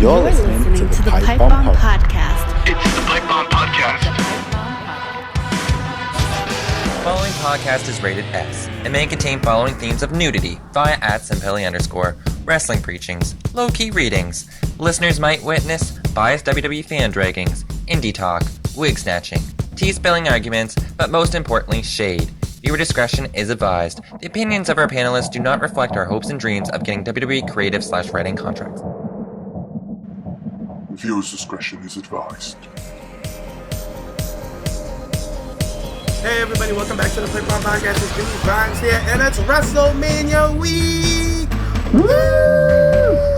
You're listening to the Pipe Bomb Podcast. It's the Pipe Bomb Podcast. The following podcast is rated S and may contain following themes of nudity via @Simpelli_, wrestling preachings, low-key readings. Listeners might witness biased WWE fan draggings, indie talk, wig snatching, tea-spilling arguments, but most importantly, shade. Viewer discretion is advised. The opinions of our panelists do not reflect our hopes and dreams of getting WWE creative/writing contracts. Viewers' discretion is advised. Hey everybody, welcome back to the Pipe Bomb Podcast. It's Jimmy Vibes here, and it's Wrestlemania week! Woo!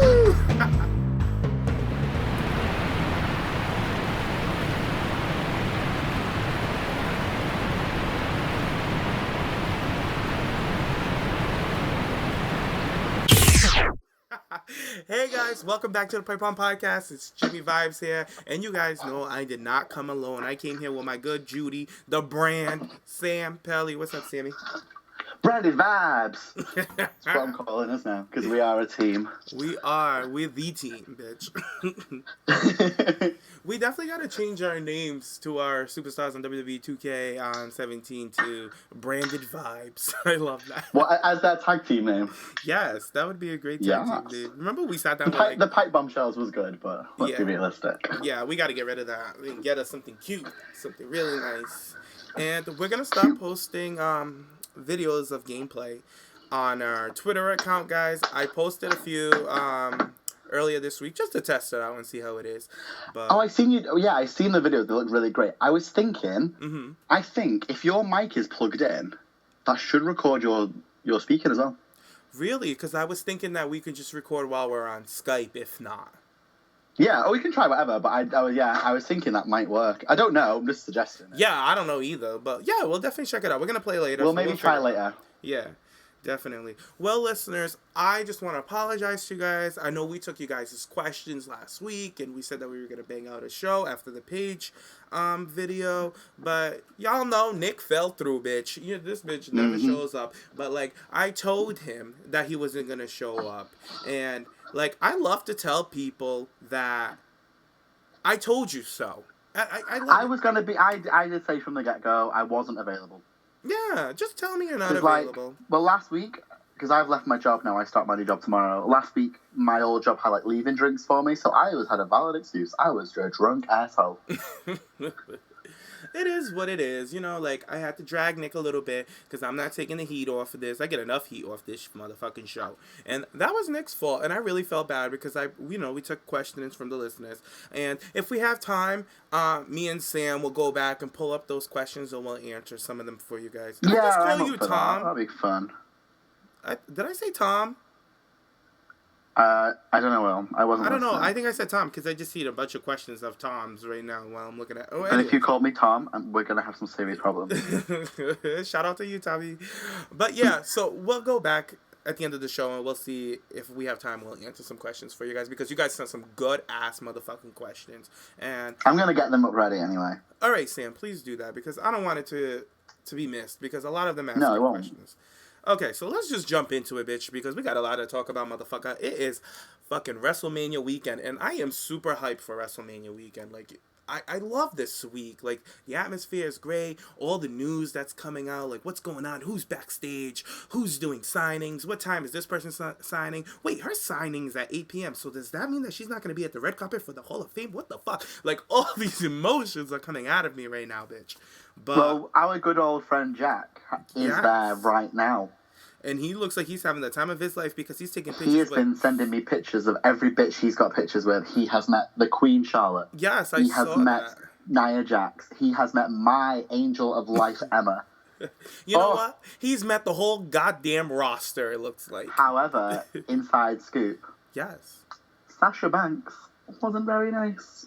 Hey guys, welcome back to the Pipe Bomb Podcast. It's Jimmy Vibes here, and you guys know I did not come alone. I came here with my good Judy, the brand, Sam Pelly. What's up, Sammy? Branded Vibes! That's what I'm calling us now, because we are a team. We're the team, bitch. We definitely got to change our names to our superstars on WWE 2K on 17 to Branded Vibes. I love that. What, as their tag team name? Yes, that would be a great tag team, dude. Remember we sat down The Pipe Bomb Shells was good, but let's be realistic. Yeah, we got to get rid of that. We can get us something cute, something really nice. And we're going to start posting videos of gameplay on our Twitter account, guys. I posted a few earlier this week just to test it out and see how it is. But I seen you. Yeah, I seen the videos. They look really great. I was thinking, I think if your mic is plugged in, that should record your speaking as well. Really? Because I was thinking that we could just record while we're on Skype, if not. Yeah, we can try whatever, but I was thinking that might work. I don't know, I'm just suggesting it. Yeah, I don't know either, but yeah, we'll definitely check it out. We're going to play later. We'll maybe try later. Yeah, definitely. Well, listeners, I just want to apologize to you guys. I know we took you guys' questions last week, and we said that we were going to bang out a show after the Page video, but y'all know Nick fell through, bitch. This bitch never shows up, but, like, I told him that he wasn't going to show up, and... like, I love to tell people that I told you so. I did say from the get-go I wasn't available. Yeah, just tell me you're not available. Well, last week, because I've left my job now, I start my new job tomorrow. Last week, my old job had, like, leaving drinks for me, so I always had a valid excuse. I was a drunk asshole. It is what it is, like, I had to drag Nick a little bit, because I'm not taking the heat off of this. I get enough heat off this motherfucking show. And that was Nick's fault, and I really felt bad, because we took questions from the listeners. And if we have time, me and Sam will go back and pull up those questions, and we'll answer some of them for you guys. Did I just call you Tom? That'll be fun. Did I say Tom? I don't know, Will. I don't know. I think I said Tom because I just see a bunch of questions of Toms right now while I'm looking at. Oh, and if you called me Tom, we're gonna have some serious problems. Shout out to you, Tommy. But yeah, so we'll go back at the end of the show and we'll see if we have time. We'll answer some questions for you guys because you guys sent some good ass motherfucking questions, and I'm gonna get them up ready anyway. All right, Sam, please do that because I don't want it to be missed because a lot of them ask questions. Okay, so let's just jump into it, bitch, because we got a lot to talk about, motherfucker. It is fucking WrestleMania weekend, and I am super hyped for WrestleMania weekend. Like, I love this week. Like, the atmosphere is great. All the news that's coming out, like, what's going on? Who's backstage? Who's doing signings? What time is this person signing? Wait, her signing's at 8 p.m., so does that mean that she's not going to be at the red carpet for the Hall of Fame? What the fuck? Like, all these emotions are coming out of me right now, bitch. But, well, our good old friend Jack is there right now. And he looks like he's having the time of his life because he's taking pictures. He has been sending me pictures of every bitch he's got pictures with. He has met the Queen Charlotte. Yes, I saw that. He has met Nia Jax. He has met my angel of life, Emma. You know what? He's met the whole goddamn roster, it looks like. However, inside scoop. Yes. Sasha Banks wasn't very nice.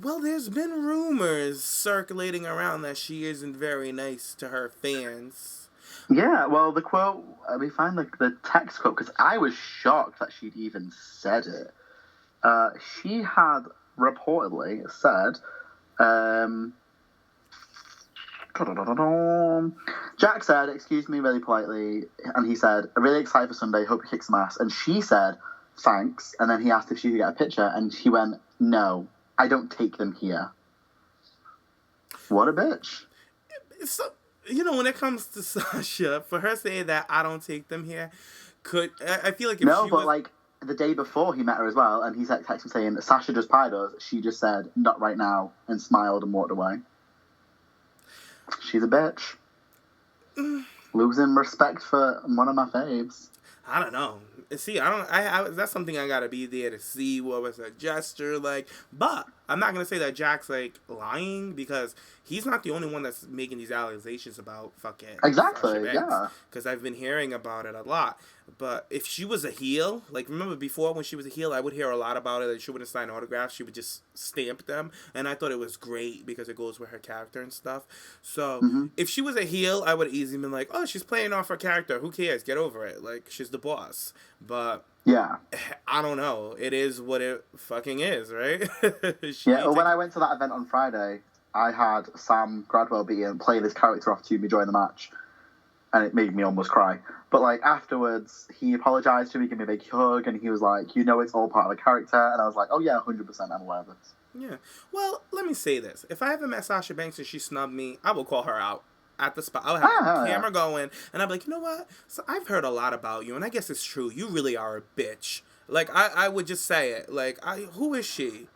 Well, there's been rumors circulating around that she isn't very nice to her fans. Yeah, well, the quote, we find the text quote, because I was shocked that she'd even said it. She had reportedly said, Jack said, excuse me really politely, and he said, I'm really excited for Sunday, hope he kicks some ass. And she said, thanks. And then he asked if she could get a picture, and she went, no, I don't take them here. What a bitch. So, you know, when it comes to Sasha, for her saying that I don't take them here, I feel like if no, she but was... like the day before he met her as well, and he texted him saying Sasha just pied us. She just said not right now and smiled and walked away. She's a bitch. Losing respect for one of my faves. I don't know. See, I that's something I gotta be there to see. What was a gesture like? But I'm not gonna say that Jack's like lying, because he's not the only one that's making these accusations about fucking exactly. Yeah. Because I've been hearing about it a lot. But if she was a heel, like, remember before when she was a heel, I would hear a lot about it. That she wouldn't sign autographs; she would just stamp them, and I thought it was great because it goes with her character and stuff. So if she was a heel, I would easily been like, "Oh, she's playing off her character. Who cares? Get over it. Like, she's the boss." But yeah, I don't know. It is what it fucking is, right? Yeah. Well, when I went to that event on Friday, I had Sam Gradwell play this character off to me during the match, and it made me almost cry. But like afterwards, he apologized to me, gave me a big hug, and he was like, "You know, it's all part of the character." And I was like, "Oh yeah, 100%, I'm aware of this." Yeah. Well, let me say this: if I ever met Sasha Banks and she snubbed me, I will call her out at the spot. I'll have the camera going, and I'll be like, "You know what? So I've heard a lot about you, and I guess it's true. You really are a bitch." Like I would just say it. Like, who is she?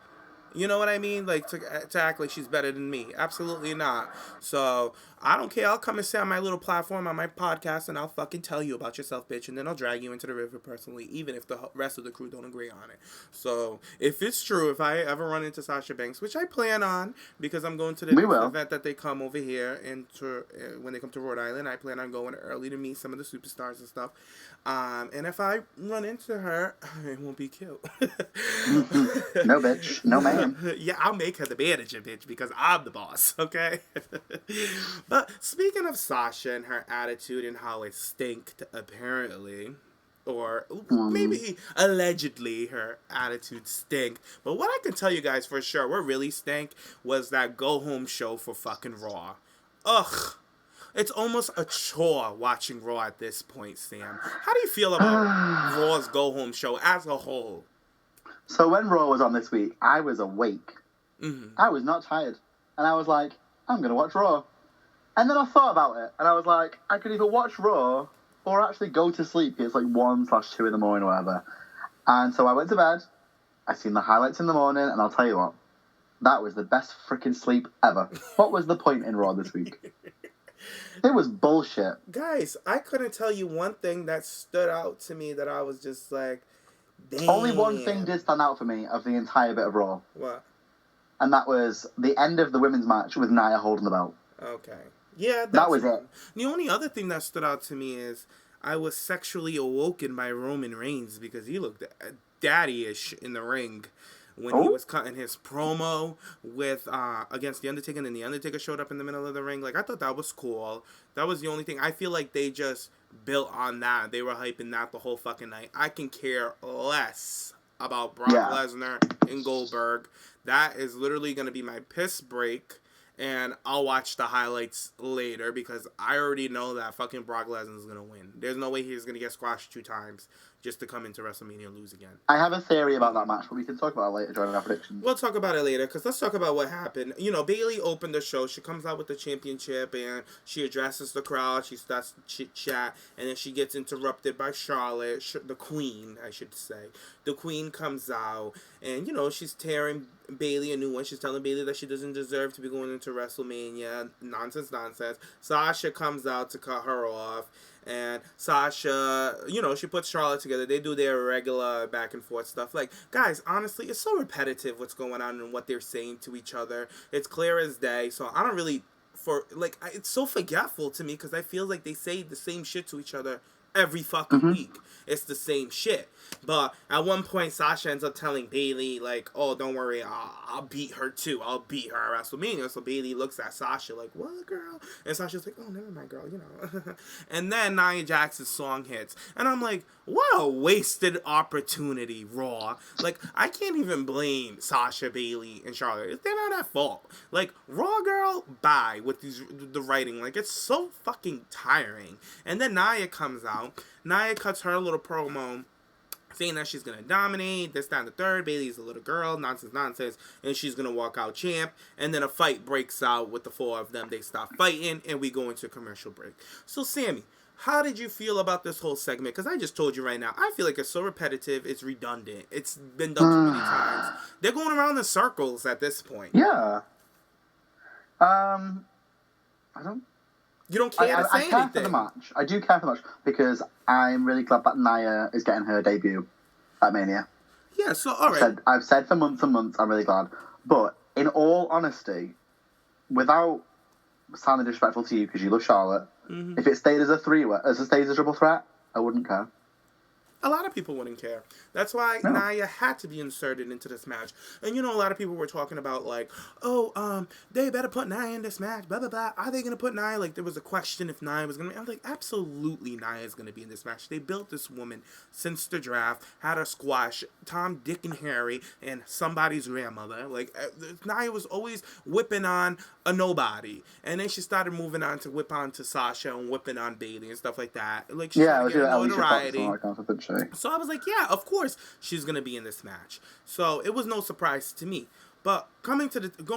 You know what I mean? Like, to act like she's better than me. Absolutely not. So, I don't care. I'll come and sit on my little platform on my podcast, and I'll fucking tell you about yourself, bitch, and then I'll drag you into the river personally, even if the rest of the crew don't agree on it. So, if it's true, if I ever run into Sasha Banks, which I plan on, because I'm going to the event that they come over here, and when they come to Rhode Island, I plan on going early to meet some of the superstars and stuff. And if I run into her, it won't be cute. No, bitch. No, ma'am. Yeah, I'll make her the manager, bitch, because I'm the boss, okay? But speaking of Sasha and her attitude and how it stinked, apparently, or maybe allegedly her attitude stank. But what I can tell you guys for sure, what really stank was that go-home show for fucking Raw. Ugh. It's almost a chore watching Raw at this point, Sam. How do you feel about Raw's go-home show as a whole? So when Raw was on this week, I was awake. I was not tired. And I was like, I'm going to watch Raw. And then I thought about it, and I was like, I could either watch Raw or actually go to sleep. It's like 1/2 in the morning or whatever. And so I went to bed. I seen the highlights in the morning, and I'll tell you what, that was the best freaking sleep ever. What was the point in Raw this week? It was bullshit. Guys, I couldn't tell you one thing that stood out to me that I was just like, damn. Only one thing did stand out for me of the entire bit of Raw. What? And that was the end of the women's match with Nia holding the belt. Okay. Yeah, that was it. The only other thing that stood out to me is I was sexually awoken by Roman Reigns because he looked daddy-ish in the ring when he was cutting his promo with against The Undertaker, and then The Undertaker showed up in the middle of the ring. Like, I thought that was cool. That was the only thing. I feel like they just built on that. They were hyping that the whole fucking night. I can care less about Brock Lesnar and Goldberg. That is literally going to be my piss break. And I'll watch the highlights later because I already know that fucking Brock Lesnar is going to win. There's no way he's going to get squashed 2 times just to come into WrestleMania and lose again. I have a theory about that match, but we can talk about it later during our predictions. We'll talk about it later because let's talk about what happened. You know, Bayley opened the show. She comes out with the championship and she addresses the crowd. She starts chit-chat and then she gets interrupted by Charlotte, the queen, I should say. The queen comes out and, you know, she's tearing Bayley a new one. She's telling Bayley that she doesn't deserve to be going into WrestleMania. Nonsense. Sasha comes out to cut her off. And Sasha, you know, she puts Charlotte together. They do their regular back and forth stuff. Like, guys, honestly, it's so repetitive what's going on and what they're saying to each other. It's clear as day. So I don't really, it's so forgetful to me because I feel like they say the same shit to each other every fucking week. It's the same shit. But at one point, Sasha ends up telling Bayley, like, oh, don't worry, I'll beat her too. I'll beat her at WrestleMania. So Bayley looks at Sasha like, what, girl? And Sasha's like, oh, never mind, girl, you know. And then Nia Jax's song hits. And I'm like, what a wasted opportunity, Raw. Like, I can't even blame Sasha, Bayley, and Charlotte. They're not at fault. Like, Raw girl, bye with the writing. Like, it's so fucking tiring. And then Nia comes out. Nia cuts her little promo saying that she's going to dominate, this, that, and the third. Bayley's a little girl, nonsense, and she's going to walk out champ. And then a fight breaks out with the four of them. They stop fighting, and we go into a commercial break. So, Sammy, how did you feel about this whole segment? Because I just told you right now, I feel like it's so repetitive, it's redundant. It's been done too many times. They're going around in circles at this point. Yeah. I don't... You don't care to say anything. I care for the match. I do care for the match because I'm really glad that Nia is getting her debut at Mania. Yeah, so, all right. I've said for months and months, I'm really glad. But in all honesty, without sounding disrespectful to you because you love Charlotte, if it stayed as a triple threat, I wouldn't care. A lot of people wouldn't care. That's why Nia had to be inserted into this match. And you know, a lot of people were talking about like, they better put Nia in this match, blah, blah, blah. Are they going to put Nia? Like, there was a question if Nia was going to be. I was like, absolutely Nia is going to be in this match. They built this woman since the draft, had her squash Tom, Dick, and Harry, and somebody's grandmother. Like, Nia was always whipping on a nobody. And then she started moving on to whip on to Sasha and whipping on Bayley and stuff like that. Like, she's getting notoriety. So I was like, yeah, of course she's going to be in this match. So it was no surprise to me. But going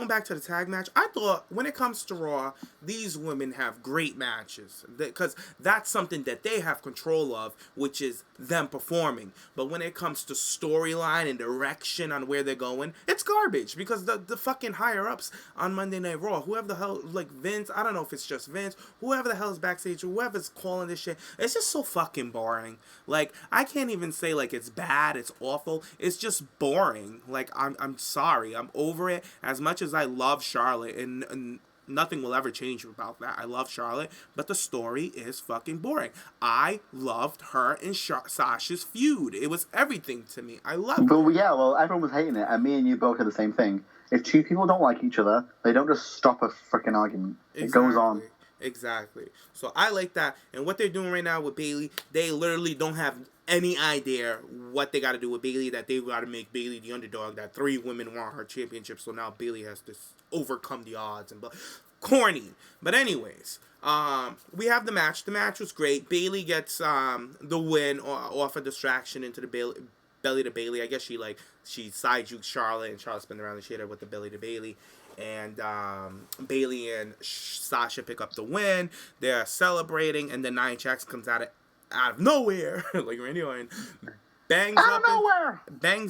back to the tag match, I thought when it comes to Raw, these women have great matches because that's something that they have control of, which is them performing. But when it comes to storyline and direction on where they're going, it's garbage because the fucking higher ups on Monday Night Raw, whoever the hell, like Vince, I don't know if it's just Vince, whoever the hell is backstage, whoever's calling this shit, it's just so fucking boring. Like, I can't even say like it's bad, it's awful, it's just boring. Like, I'm sorry, I'm over it. As much as I love Charlotte, and nothing will ever change about that. I love Charlotte, but the story is fucking boring. I loved her and Sasha's feud. It was everything to me. I loved it. But yeah, well, everyone was hating it, and me and you both had the same thing. If two people don't like each other, they don't just stop a freaking argument. Exactly. It goes on. Exactly. So I like that. And what they're doing right now with Bayley, they literally don't have any idea what they got to do with Bayley, that they got to make Bayley the underdog, that 3 women want her championship, so now Bayley has to overcome the odds. And corny. But anyways, we have the match. The match was great. Bayley gets the win off a distraction into the belly to Bayley. I guess she side juked Charlotte, and Charlotte spun around and she hit her with the belly to Bayley. And Bayley and Sasha pick up the win. They're celebrating, and then Nia Jax comes out of nowhere, like Randy Orton, bangs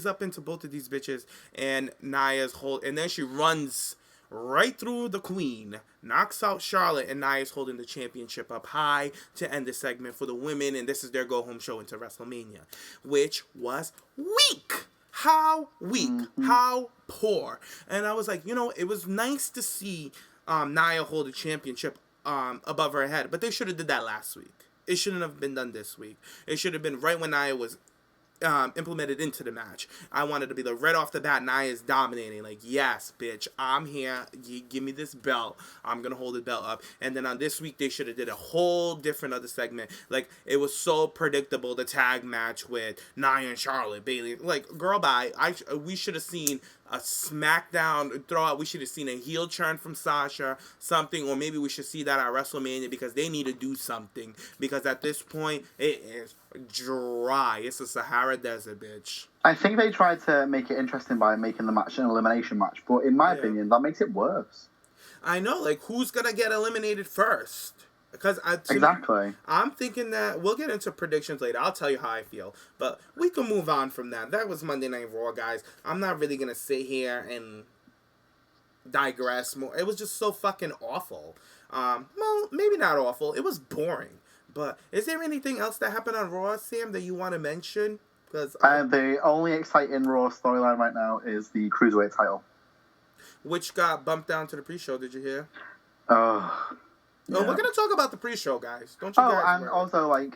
up into both of these bitches, and Nia's and then she runs right through the Queen, knocks out Charlotte, and Nia's holding the championship up high to end the segment for the women, and this is their go-home show into WrestleMania, which was weak. How weak, how poor. And I was like, it was nice to see Nia hold the championship above her head, but they should have did that last week. It shouldn't have been done this week. It should have been right when Nia was implemented into the match. I wanted to be right off the bat, Nia is dominating. Like, yes, bitch, I'm here. Give me this belt. I'm going to hold the belt up. And then on this week, they should have did a whole different other segment. Like, it was so predictable, the tag match with Nia and Charlotte, Bayley. Like, girl, bye. We should have seen a SmackDown throw-out. We should have seen a heel turn from Sasha, something, or maybe we should see that at WrestleMania because they need to do something. Because at this point, it is dry. It's a Sahara Desert, bitch. I think they tried to make it interesting by making the match an elimination match, but in my opinion, that makes it worse. I know, like, who's gonna get eliminated first? Because exactly. I'm thinking that we'll get into predictions later. I'll tell you how I feel. But we can move on from that. That was Monday Night Raw, guys. I'm not really going to sit here and digress more. It was just so fucking awful. Well, maybe not awful. It was boring. But is there anything else that happened on Raw, Sam, that you want to mention? Because the only exciting Raw storyline right now is the Cruiserweight title. Which got bumped down to the pre-show. Did you hear? Yeah. Oh, we're going to talk about the pre-show, guys. Don't you guys and worry. Also, like,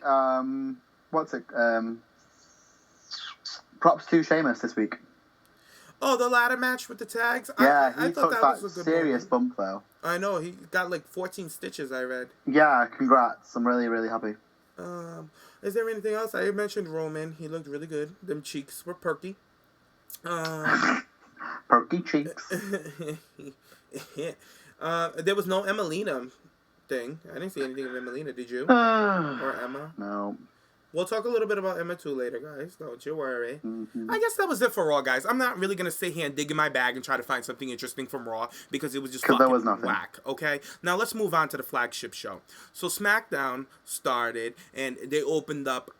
props to Sheamus this week. Oh, the ladder match with the tags? Yeah, I thought that was a good serious bump, though. I know. He got, like, 14 stitches, I read. Yeah, congrats. I'm really, really happy. Is there anything else? I mentioned Roman. He looked really good. Them cheeks were perky. Perky cheeks. There was no Emelina thing. I didn't see anything of Emelina, did you? Or Emma? No. We'll talk a little bit about Emma too later, guys. Don't you worry. Mm-hmm. I guess that was it for Raw, guys. I'm not really going to sit here and dig in my bag and try to find something interesting from Raw because it was just fucking whack, okay? Now, let's move on to the flagship show. So, SmackDown started, and they opened up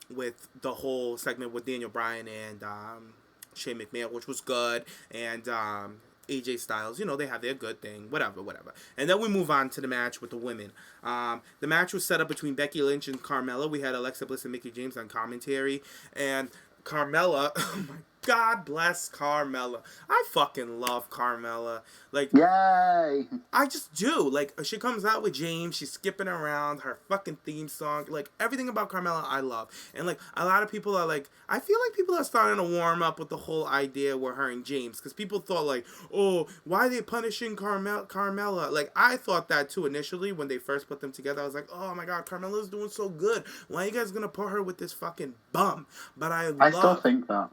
with the whole segment with Daniel Bryan and Shane McMahon, which was good, and AJ Styles, you know, they have their good thing, whatever. And then we move on to the match with the women. The match was set up between Becky Lynch and Carmella. We had Alexa Bliss and Mickie James on commentary. And Carmella, oh my God bless Carmella. I fucking love Carmella. Like, yay! I just do. Like, she comes out with James, she's skipping around, her fucking theme song. Like, everything about Carmella I love. And, like, a lot of people are like, I feel like people are starting to warm up with the whole idea with her and James. Because people thought, like, oh, why are they punishing Carmella? Like, I thought that too initially when they first put them together. I was like, oh my God, Carmella's doing so good. Why are you guys going to put her with this fucking bum? But I still think that.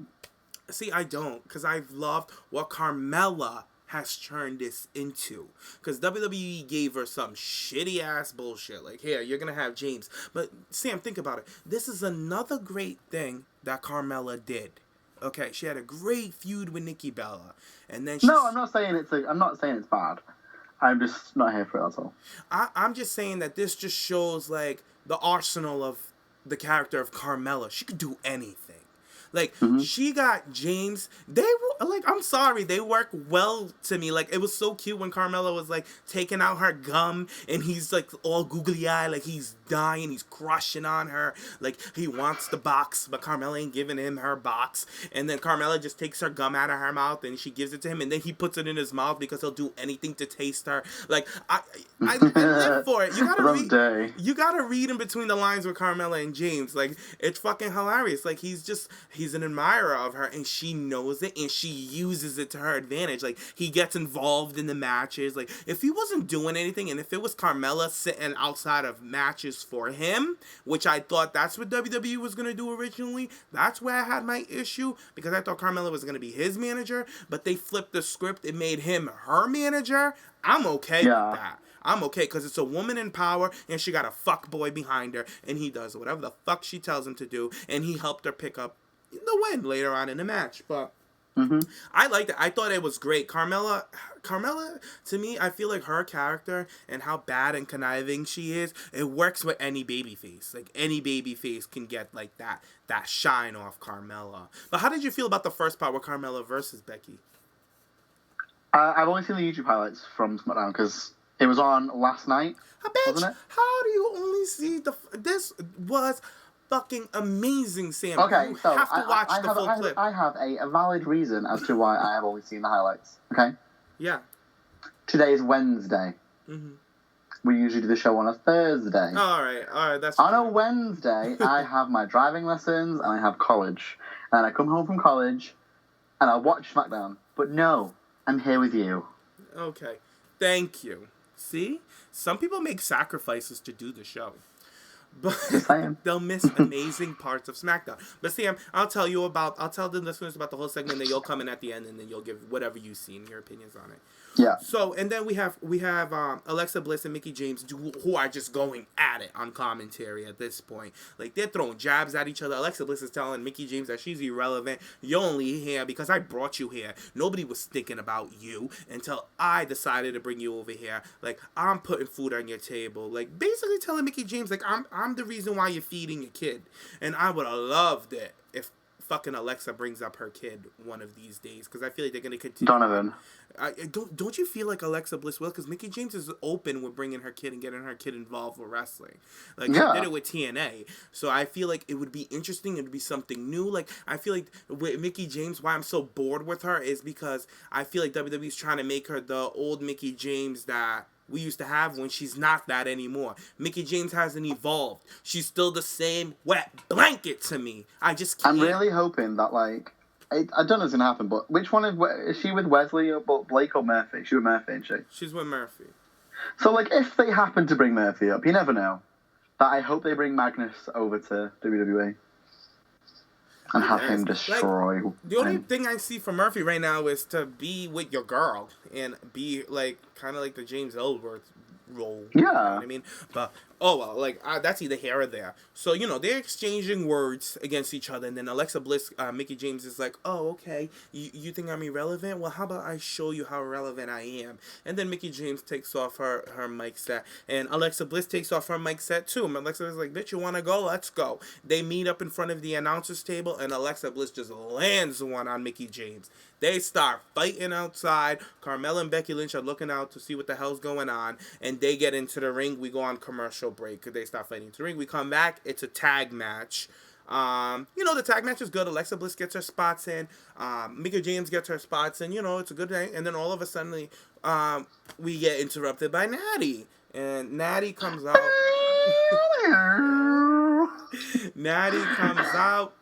See, I don't, because I've loved what Carmella has turned this into. Because WWE gave her some shitty-ass bullshit. Like, here, you're going to have James. But, Sam, think about it. This is another great thing that Carmella did. Okay, she had a great feud with Nikki Bella. And then No, I'm not saying it's bad. I'm just not here for it, that's all. I'm just saying that this just shows, like, the arsenal of the character of Carmella. She could do anything. Like, she got James. They were, like, I'm sorry, they work well to me. Like, it was so cute when Carmella was, like, taking out her gum, and he's, like, all googly-eyed, like, he's dying, he's crushing on her. Like, he wants the box, but Carmella ain't giving him her box. And then Carmella just takes her gum out of her mouth, and she gives it to him, and then he puts it in his mouth because he'll do anything to taste her. Like, I live for it. You gotta read in between the lines with Carmella and James. Like, it's fucking hilarious. Like, he's an admirer of her, and she knows it, and she uses it to her advantage. Like, he gets involved in the matches. Like, if he wasn't doing anything, and if it was Carmella sitting outside of matches for him, which I thought that's what WWE was going to do originally, that's where I had my issue, because I thought Carmella was going to be his manager, but they flipped the script and made him her manager. I'm okay with that. I'm okay, because it's a woman in power, and she got a fuck boy behind her, and he does whatever the fuck she tells him to do, and he helped her pick up the win later on in the match. But I liked it. I thought it was great. Carmella, to me, I feel like her character and how bad and conniving she is, it works with any babyface. Like, any babyface can get, like, that shine off Carmella. But how did you feel about the first part with Carmella versus Becky? I've only seen the YouTube highlights from SmackDown because it was on last night, wasn't it? How do you only see this was fucking amazing, Sam. Okay, you so have to watch the full clip. I have a valid reason as to why I have only seen the highlights. Okay? Yeah. Today is Wednesday. We usually do the show on a Thursday. All right, that's on a Wednesday, I have my driving lessons and I have college. And I come home from college and I watch SmackDown. But no, I'm here with you. Okay. Thank you. See? Some people make sacrifices to do the show. But they'll miss amazing parts of SmackDown. But Sam, I'll tell the listeners about the whole segment, then you'll come in at the end, and then you'll give whatever you've seen, your opinions on it. Yeah. So, and then we have Alexa Bliss and Mickie James, who are just going at it on commentary at this point. Like, they're throwing jabs at each other. Alexa Bliss is telling Mickie James that she's irrelevant. You're only here because I brought you here. Nobody was thinking about you until I decided to bring you over here. Like, I'm putting food on your table. Like, basically telling Mickie James, like, I'm the reason why you're feeding your kid. And I would have loved it if fucking Alexa brings up her kid one of these days, because I feel like they're going to continue. Donovan. Don't you feel like Alexa Bliss will? Because Mickie James is open with bringing her kid and getting her kid involved with wrestling. Like, she did it with TNA. So I feel like it would be interesting. It would be something new. Like, I feel like with Mickie James, why I'm so bored with her is because I feel like WWE's trying to make her the old Mickie James that we used to have when she's not that anymore. Mickie James hasn't evolved. She's still the same wet blanket to me. I just can't. I'm really hoping that, like, I don't know what's going to happen, but which one is she with Wesley or Blake or Murphy? She's with Murphy, isn't she? She's with Murphy. So, like, if they happen to bring Murphy up, you never know. But I hope they bring Magnus over to WWE. And have him destroy. Like, the only thing I see from Murphy right now is to be with your girl and be like kind of like the James Ellsworth role. Yeah. You know what I mean? But Oh, well, like, that's either here or there. So, they're exchanging words against each other, and then Alexa Bliss, Mickie James is like, oh, okay, you think I'm irrelevant? Well, how about I show you how relevant I am? And then Mickie James takes off her mic set, and Alexa Bliss takes off her mic set, too. And Alexa is like, bitch, you want to go? Let's go. They meet up in front of the announcer's table, and Alexa Bliss just lands one on Mickie James. They start fighting outside. Carmella and Becky Lynch are looking out to see what the hell's going on, and they get into the ring. We go on commercial break. They start fighting into the ring. We come back. It's a tag match. The tag match is good. Alexa Bliss gets her spots in. Mickie James gets her spots in. It's a good thing. And then all of a sudden, we get interrupted by Natty. And Natty comes out. Natty comes out.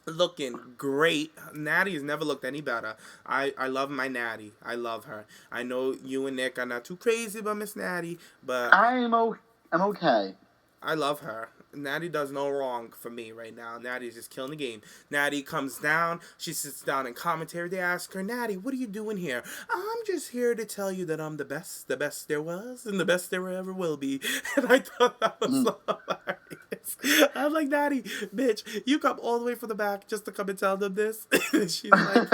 Looking great. Natty has never looked any better. I love my Natty. I love her. I know you and Nick are not too crazy about Miss Natty, but I'm okay. I love her. Natty does no wrong for me right now. Natty's just killing the game. Natty comes down. She sits down in commentary. They ask her, Natty, what are you doing here? I'm just here to tell you that I'm the best there was, and the best there ever will be. And I thought that was so hilarious. I'm like, Natty, bitch, you come all the way from the back just to come and tell them this? She's like,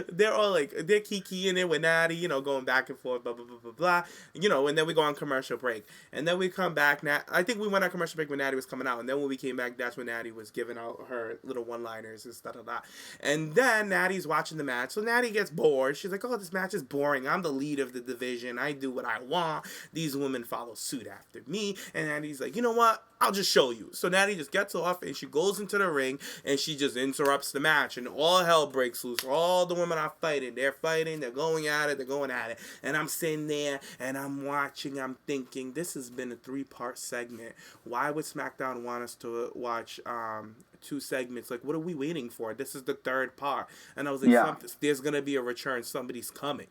they're all like, they're kikiing it with Natty, going back and forth, blah, blah, blah, blah, blah. And then we go on commercial break. And then we come back. I think we went on commercial break when Natty was coming out, and then when we came back, that's when Natty was giving out her little one-liners and stuff like that. And then Natty's watching the match, so Natty gets bored. She's like, oh, this match is boring. I'm the lead of the division. I do what I want. These women follow suit after me. And Natty's like, you know what? I'll just show you. So Natty just gets off, and she goes into the ring, and she just interrupts the match, and all hell breaks loose. All the women are fighting. They're fighting. They're going at it. And I'm sitting there, and I'm watching. I'm thinking, this has been a 3-part segment. Why would SmackDown want us to watch 2 segments? Like, what are we waiting for? This is the 3rd part. And I was like, there's going to be a return. Somebody's coming.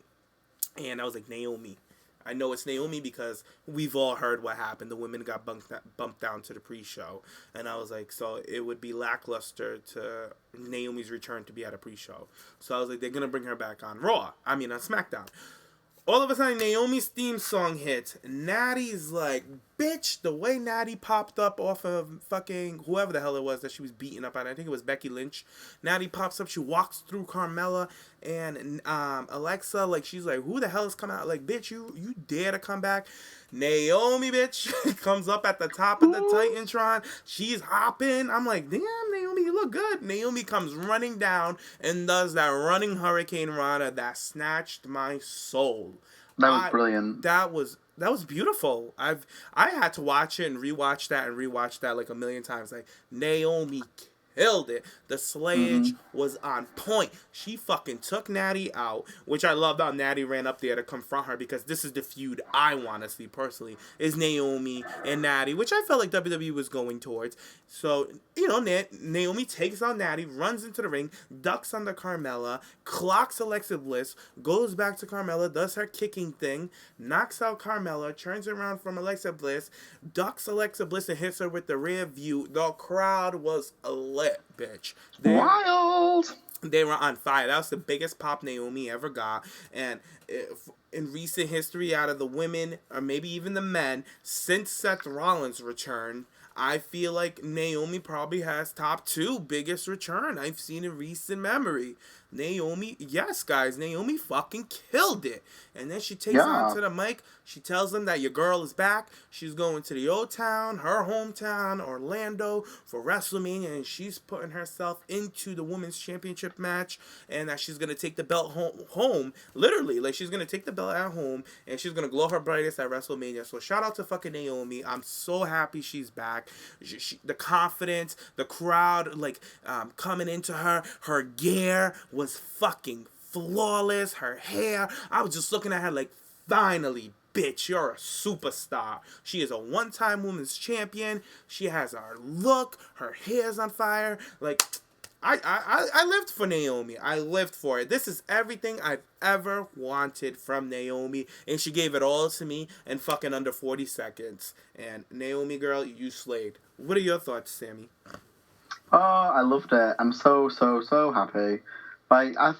And I was like, Naomi. I know it's Naomi because we've all heard what happened. The women got bumped down to the pre-show. And I was like, so it would be lackluster to Naomi's return to be at a pre-show. So I was like, they're going to bring her back on on SmackDown. All of a sudden, Naomi's theme song hits. Natty's like, bitch, the way Natty popped up off of fucking whoever the hell it was that she was beating up on. I think it was Becky Lynch. Natty pops up. She walks through Carmella and Alexa. Like, she's like, who the hell is coming out? Like, bitch, you dare to come back? Naomi, bitch, comes up at the top of the Titantron. She's hopping. I'm like, damn, Naomi, you look good. Naomi comes running down and does that running Hurricane Rana that snatched my soul. That was brilliant. That was beautiful. I had to watch it and rewatch that like a million times. Like, Naomi killed it. The slayage was on point. She fucking took Natty out, which I loved how Natty ran up there to confront her, because this is the feud I want to see personally, is Naomi and Natty, which I felt like WWE was going towards. So, Naomi takes on Natty, runs into the ring, ducks under Carmella, clocks Alexa Bliss, goes back to Carmella, does her kicking thing, knocks out Carmella, turns around from Alexa Bliss, ducks Alexa Bliss and hits her with the rear view. The crowd was lit, bitch. Wild! They were on fire. That was the biggest pop Naomi ever got. And in recent history, out of the women, or maybe even the men, since Seth Rollins' return, I feel like Naomi probably has top 2 biggest return I've seen in recent memory. Naomi, yes, guys, Naomi fucking killed it. And then she takes on to the mic. She tells them that your girl is back. She's going to the old town, her hometown, Orlando, for Wrestlemania, and she's putting herself into the women's championship match, and that she's going to take the belt home, literally. Like, she's going to take the belt at home, and she's going to glow her brightest at Wrestlemania. So shout out to fucking Naomi. I'm so happy she's back. The confidence, the crowd, like, coming into her gear was fucking flawless. Her hair, I was just looking at her like, finally, bitch, you're a superstar. She is a one-time women's champion. She has our look. Her hair's on fire. Like, I lived for Naomi. I lived for it. This is everything I've ever wanted from Naomi, and she gave it all to me in fucking under 40 seconds. And Naomi, girl, you slayed. What are your thoughts, Sammy? Oh, I loved it. I'm so happy. Like, I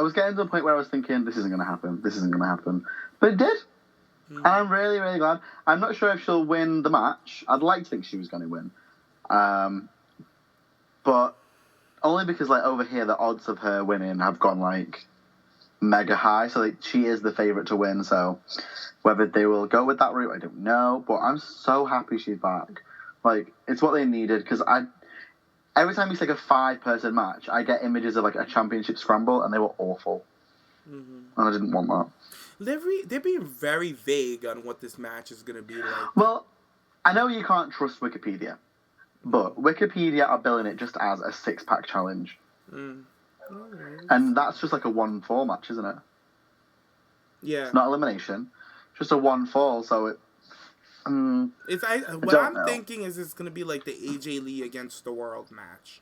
was getting to the point where I was thinking, this isn't going to happen. But it did. And I'm really, really glad. I'm not sure if she'll win the match. I'd like to think she was going to win. But only because, like, over here, the odds of her winning have gone, like, mega high. So, like, she is the favourite to win. So whether they will go with that route, I don't know. But I'm so happy she's back. Like, it's what they needed. Because every time you take a 5-person match, I get images of, like, a championship scramble, and they were awful. And I didn't want that. They're being very vague on what this match is going to be like. Well, I know you can't trust Wikipedia, but Wikipedia are billing it just as a 6-pack challenge. And that's just like a 1-fall match, isn't it? Yeah. It's not elimination. Just a 1-fall, so it... what I'm thinking is it's going to be like the AJ Lee against the World match.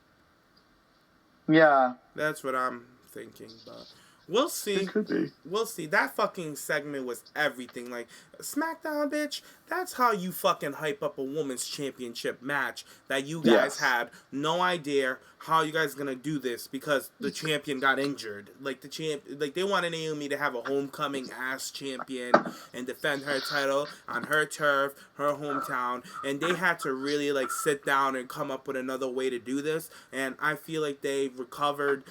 Yeah. That's what I'm thinking, but... We'll see. It could be. We'll see. That fucking segment was everything. Like, SmackDown, bitch, that's how you fucking hype up a women's championship match that you guys had no idea how you guys gonna do this because the champion got injured. Like, they wanted Naomi to have a homecoming ass champion and defend her title on her turf, her hometown, and they had to really, like, sit down and come up with another way to do this, and I feel like they recovered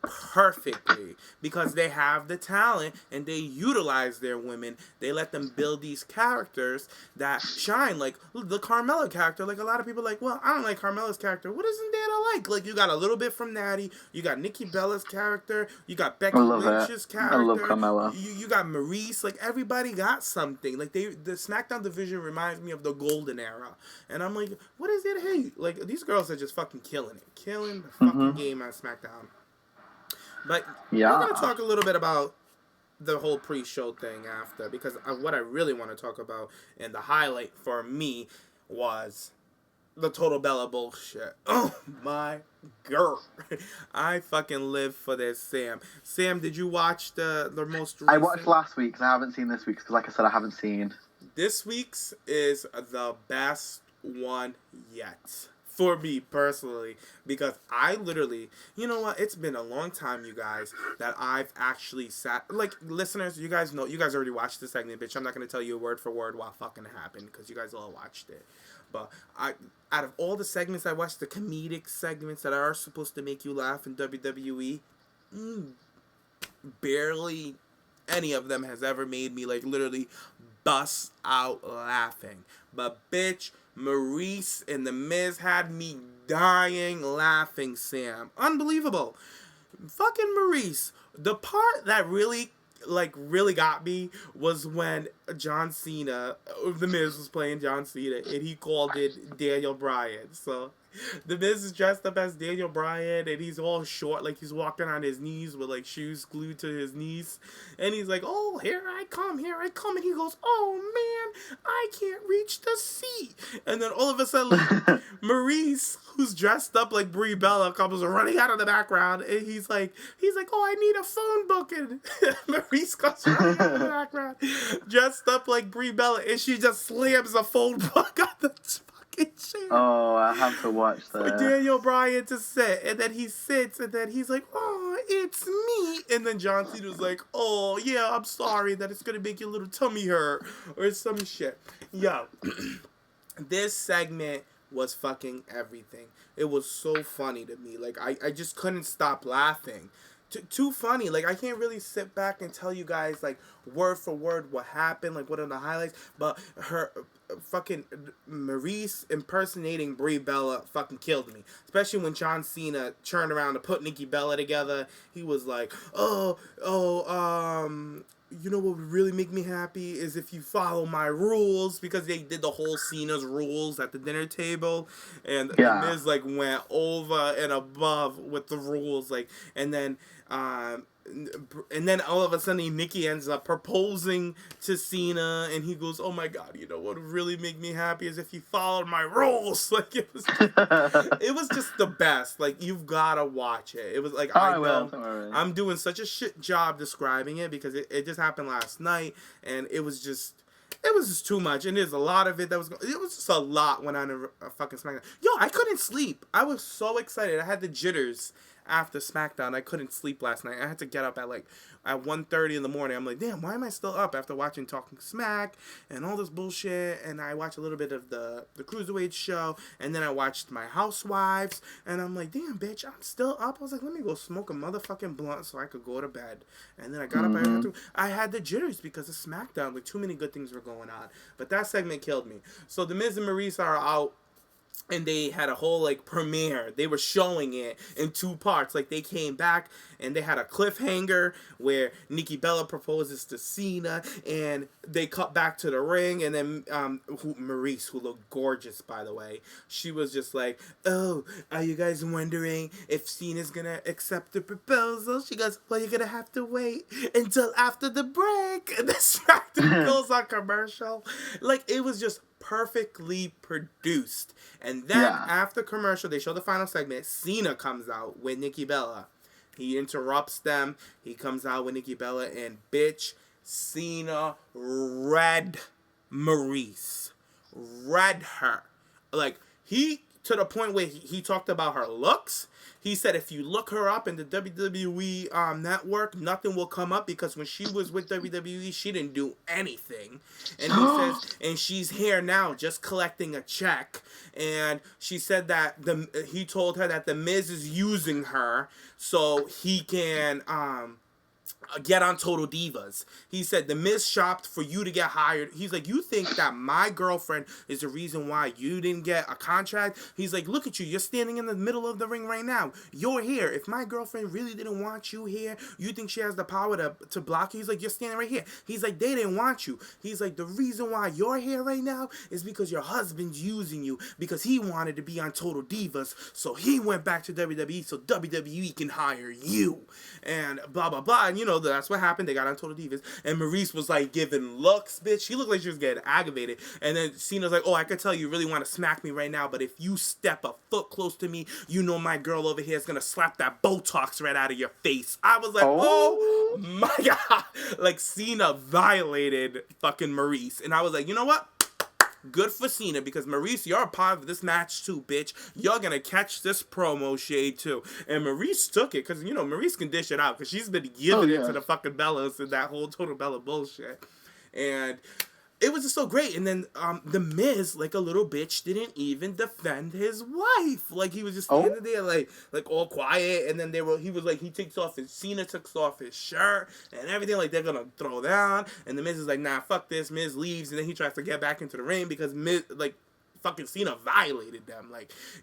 perfectly because they have the talent and they utilize their women. They let them build these characters that shine, like the Carmella character. Like, a lot of people are like, well, I don't like Carmella's character. What isn't there to like? Like, you got a little bit from Natty, you got Nikki Bella's character, you got Becky Lynch's character, I love Carmella. You got Maryse. Like, everybody got something. Like, the SmackDown division reminds me of the golden era, and I'm like, what is there to hate? Like, these girls are just fucking killing the fucking game on SmackDown. But we're going to talk a little bit about the whole pre-show thing after, because what I really want to talk about, and the highlight for me, was the Total Bella bullshit. Oh my girl. I fucking live for this, Sam. Sam, did you watch the most recent? I watched last week's. I haven't seen this week's because, like I said, I haven't seen. This week's is the best one yet. For me, personally, because I literally, you know what, it's been a long time, you guys, that I've actually sat, like, listeners, you guys know, you guys already watched the segment, bitch, I'm not going to tell you word for word what fucking happened, because you guys all watched it, but out of all the segments I watched, the comedic segments that are supposed to make you laugh in WWE, barely any of them has ever made me, like, literally bust out laughing, but bitch, Maryse and The Miz had me dying laughing, Sam. Unbelievable. Fucking Maryse. The part that really got me was when John Cena, The Miz was playing John Cena, and he called it Daniel Bryan. So The Miz is dressed up as Daniel Bryan, and he's all short, like he's walking on his knees with, like, shoes glued to his knees. And he's like, oh, here I come. And he goes, oh, man, I can't reach the seat. And then all of a sudden, like, Maryse, who's dressed up like Brie Bella, comes running out of the background. And he's like, oh, I need a phone booking. Maryse comes running out of the background, dressed up like Brie Bella, and she just slams a phone book on the chair. Oh, I have to watch that. For Daniel Bryan to sit, and then he sits, and then he's like, oh, it's me. And then John Cena's like, oh, yeah, I'm sorry that it's going to make your little tummy hurt, or some shit. Yo, this segment was fucking everything. It was so funny to me. Like, I just couldn't stop laughing. Too funny. Like, I can't really sit back and tell you guys, like, word for word what happened, like, what are the highlights, but her fucking Maryse impersonating Brie Bella fucking killed me. Especially when John Cena turned around to put Nikki Bella together. He was like, you know what would really make me happy is if you follow my rules, because they did the whole Cena's rules at the dinner table, and The Miz, like, went over and above with the rules, like, and then all of a sudden Nikki ends up proposing to Cena, and he goes, oh my god, you know what would really make me happy is if you followed my rules. Like, it was just the best. Like, you've gotta watch it. It was like, I will. I'm doing such a shit job describing it because it just happened last night, and it was just too much, and there's a lot of it that was. It was just a lot went on in a fucking SmackDown. Yo, I couldn't sleep. I was so excited. I had the jitters after SmackDown. I couldn't sleep last night. I had to get up at 1:30 in the morning. I'm like, damn, why am I still up after watching Talking Smack and all this bullshit? And I watched a little bit of the Cruiserweight show, and then I watched My Housewives, and I'm like, damn, bitch, I'm still up. I was like, let me go smoke a motherfucking blunt so I could go to bed. And then I got up. I had the jitters because of SmackDown. Like, too many good things were going on. But that segment killed me. So The Miz and Maryse are out. And they had a whole, premiere. They were showing it in 2 parts. They came back, and they had a cliffhanger where Nikki Bella proposes to Cena, and they cut back to the ring, and then Maryse, who looked gorgeous, by the way, she was just like, oh, are you guys wondering if Cena's gonna accept the proposal? She goes, well, you're gonna have to wait until after the break. And then SmackDown goes on commercial. It was just perfectly produced. And then after commercial, they show the final segment. Cena comes out with Nikki Bella. He interrupts them. He comes out with Nikki Bella, and bitch, Cena read Maryse. Read her. He, to the point where he talked about her looks. He said if you look her up in the WWE network, nothing will come up because when she was with WWE, she didn't do anything. And he says, and she's here now just collecting a check. And she said that he told her that The Miz is using her so he can get on Total Divas. He said, The Miz shopped for you to get hired. He's like, you think that my girlfriend is the reason why you didn't get a contract? He's like, look at you. You're standing in the middle of the ring right now. You're here. If my girlfriend really didn't want you here, you think she has the power to block you? He's like, you're standing right here. He's like, they didn't want you. He's like, the reason why you're here right now is because your husband's using you because he wanted to be on Total Divas, so he went back to WWE so WWE can hire you. And blah, blah, blah. And that's what happened. They got on Total Divas. And Maryse was giving looks, bitch. She looked like she was getting aggravated. And then Cena's like, oh, I could tell you really want to smack me right now, but if you step a foot close to me, my girl over here is going to slap that Botox right out of your face. I was like, oh my God. Cena violated fucking Maryse. And I was like, you know what? Good for Cena, because Maryse, you're a part of this match too, bitch. You're gonna catch this promo shade too. And Maryse took it, because, Maryse can dish it out, because she's been giving it to the fucking Bellas and that whole Total Bella bullshit. And it was just so great. And then The Miz, like a little bitch, didn't even defend his wife. He was just standing there, all quiet. And then he takes off Cena takes off his shirt and everything. They're gonna throw down. And The Miz is like, nah, fuck this. Miz leaves. And then he tries to get back into the ring because Miz, fucking Cena violated them.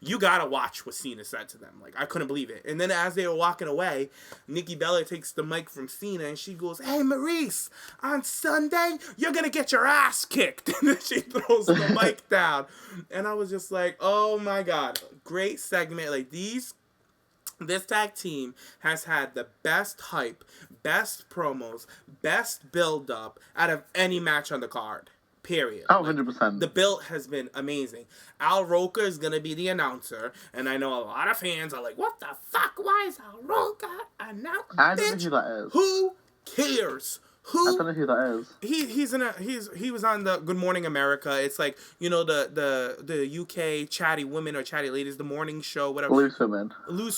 You gotta watch what Cena said to them. I couldn't believe it. And then as they were walking away, Nikki Bella takes the mic from Cena and she goes, hey, Maryse, on Sunday, you're gonna get your ass kicked. And then she throws the mic down. And I was just like, oh my God, great segment. This tag team has had the best hype, best promos, best build-up out of any match on the card. Period. Oh, 100%. The build has been amazing. Al Roker is going to be the announcer, and I know a lot of fans are like, what the fuck? Why is Al Roker announcing? I don't know who that is. Who cares? I don't know who that is. He was on the Good Morning America. It's the UK chatty women or chatty ladies, the morning show, whatever. Loose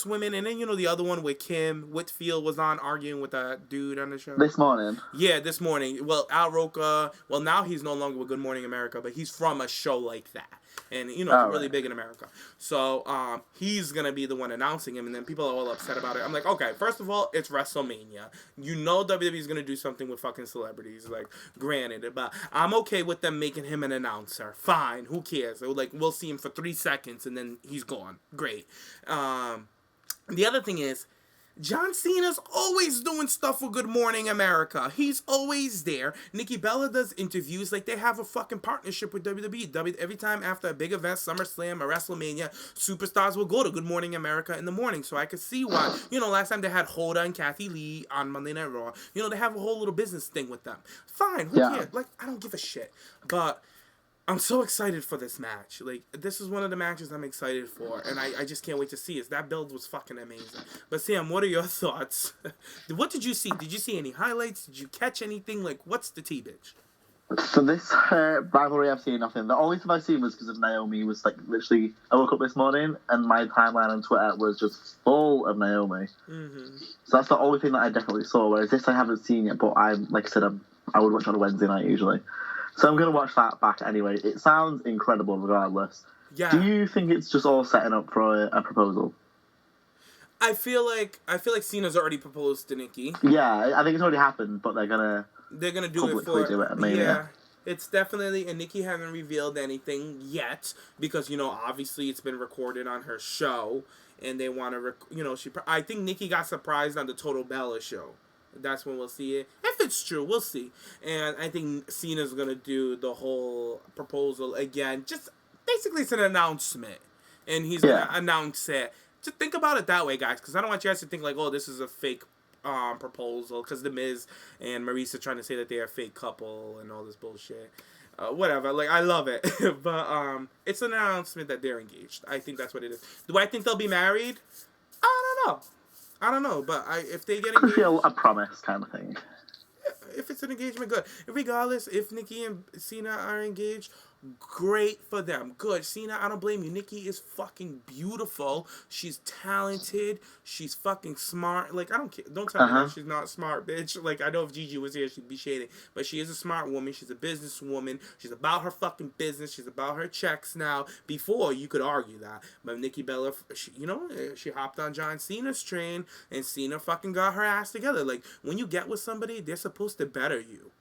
women. And then the other one with Kim Whitfield was on arguing with a dude on the show. This morning. Yeah, this morning. Well, Al Roker, now he's no longer with Good Morning America, but he's from a show like that. And, he's really big in America. So, he's going to be the one announcing him, and then people are all upset about it. I'm like, okay, first of all, it's WrestleMania. WWE is going to do something with fucking celebrities, granted. But I'm okay with them making him an announcer. Fine, who cares? We'll see him for 3 seconds, and then he's gone. Great. The other thing is, John Cena's always doing stuff for Good Morning America. He's always there. Nikki Bella does interviews. They have a fucking partnership with WWE. Every time after a big event, SummerSlam or WrestleMania, superstars will go to Good Morning America in the morning. So I could see why. Last time they had Hoda and Kathy Lee on Monday Night Raw. They have a whole little business thing with them. Fine, who cares? I don't give a shit. But I'm so excited for this match. This is one of the matches I'm excited for, and I just can't wait to see it. That build was fucking amazing. But Sam, what are your thoughts? What did you see? Did you see any highlights? Did you catch anything? What's the tea, bitch? So this rivalry, I've seen nothing. The only time I've seen was because of Naomi. Was like literally, I woke up this morning and my timeline on Twitter was just full of Naomi. Mm-hmm. So that's the only thing that I definitely saw. Whereas this I haven't seen yet, but I would watch on a Wednesday night usually. So I'm gonna watch that back anyway. It sounds incredible regardless. Yeah. Do you think it's just all setting up for a proposal? I feel like Cena's already proposed to Nikki. Yeah, I think it's already happened, but they're gonna do it for maybe. Yeah. It's definitely, and Nikki hasn't revealed anything yet because obviously it's been recorded on her show, and they want to I think Nikki got surprised on the Total Bella show. That's when we'll see it. If it's true, we'll see. And I think Cena's gonna do the whole proposal again. Just basically, it's an announcement, and he's gonna announce it. Just think about it that way, guys, because I don't want you guys to think like, oh, this is a fake proposal, because The Miz and Maryse are trying to say that they're a fake couple and all this bullshit. Whatever, like, I love it. But it's an announcement that they're engaged. I think that's what it is. Do I think they'll be married? I don't know, but if they get engaged... Could feel a promise kind of thing. If it's an engagement, good. Regardless, if Nikki and Cena are engaged, great for them. Good. Cena, I don't blame you. Nikki is fucking beautiful. She's talented. She's fucking smart. Like, I don't care. Don't tell me that she's not smart, bitch. Like, I know if Gigi was here, she'd be shading. But she is a smart woman. She's a businesswoman. She's about her fucking business. She's about her checks now. Before, you could argue that. But Nikki Bella, she hopped on John Cena's train, and Cena fucking got her ass together. Like, when you get with somebody, they're supposed to better you.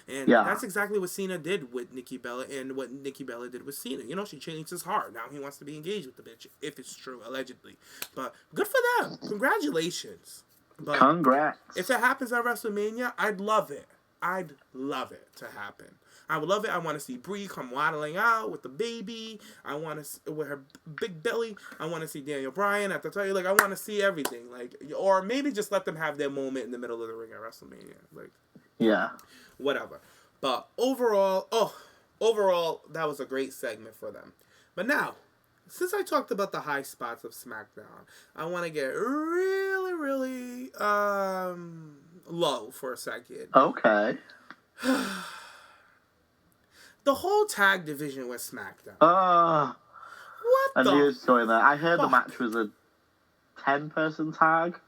And that's exactly what Cena did with Nikki Bella and what Nikki Bella did with Cena. She changed his heart. Now he wants to be engaged with the bitch, if it's true, allegedly. But good for them. Congratulations. But congrats. If it happens at WrestleMania, I'd love it. I'd love it to happen. I would love it. I want to see Brie come waddling out with the baby. I want to with her big belly. I want to see Daniel Bryan at the title. Like, I want to see everything. Like, or maybe just let them have their moment in the middle of the ring at WrestleMania. Like, yeah. Whatever. But overall, that was a great segment for them. But now, since I talked about the high spots of SmackDown, I want to get really, really low for a second. Okay. The whole tag division with SmackDown. What the? I knew you was going there. I heard the match was a 10-person tag.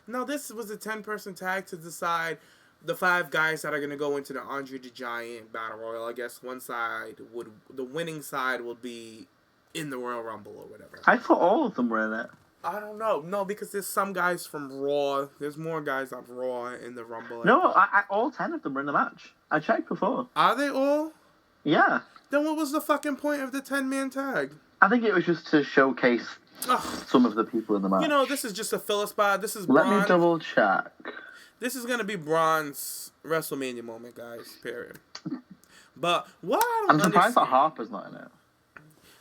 No, this was a 10-person tag to decide the 5 guys that are going to go into the Andre the Giant Battle Royal. I guess the winning side would be in the Royal Rumble or whatever. I thought all of them were in it. I don't know. No, because there's some guys from Raw. There's more guys on Raw in the Rumble. No, all 10 of them were in the match. I checked before. Are they all? Yeah. Then what was the fucking point of the 10-man tag? I think it was just to showcase some of the people in the match. This is just a filler spot. This is Let me double check. This is going to be Braun's WrestleMania moment, guys. Period. But what I'm surprised that Harper's not in it.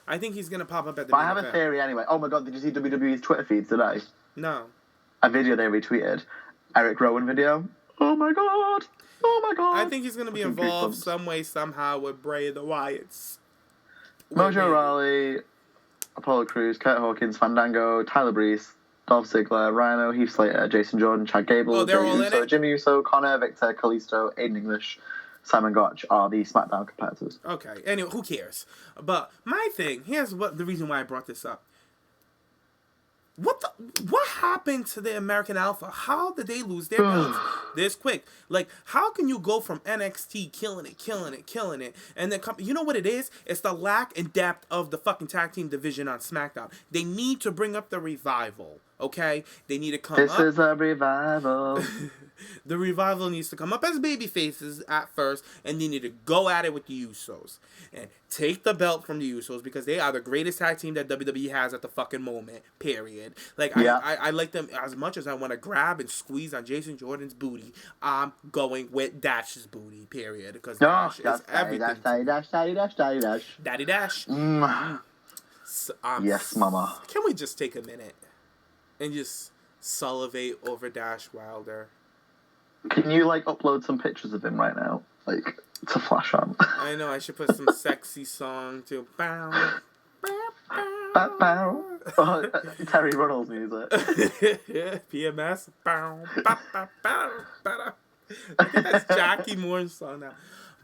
I think he's going to pop up at the But I have a theory anyway. Oh my god, did you see WWE's Twitter feed today? No. A video they retweeted. Eric Rowan video. Oh my god. I think he's going to be involved some way, somehow with Bray and the Wyatts. Mojo Rawley, Apollo Crews, Kurt Hawkins, Fandango, Tyler Breeze, Dolph Ziggler, Rhino, Heath Slater, Jason Jordan, Chad Gable, Jimmy Uso, Connor, Victor, Kalisto, Aiden English, Simon Gotch are the SmackDown competitors. Okay, anyway, who cares? But my thing, here's the reason why I brought this up. What happened to the American Alpha? How did they lose their belts this quick? Like, how can you go from NXT killing it, and then come? You know what it is? It's the lack and depth of the fucking tag team division on SmackDown. They need to bring up the Revival. Okay, they need to come up. This is a revival. The Revival needs to come up as baby faces at first, and they need to go at it with the Usos and take the belt from the Usos because they are the greatest tag team that WWE has at the fucking moment. Period. Like, yeah. I like them as much as I want to grab and squeeze on Jason Jordan's booty. I'm going with Dash's booty. Period. Because Dash is everything. Daddy Dash. So, yes, mama. Can we just take a minute and just salivate over Dash Wilder? Can you, upload some pictures of him right now? To flash on. I know, I should put some sexy song to bow. Bow. Oh, Terry Runnels music. PMS. Bow. Bow. Bow. Bow. I think that's Jackie Moore's song now.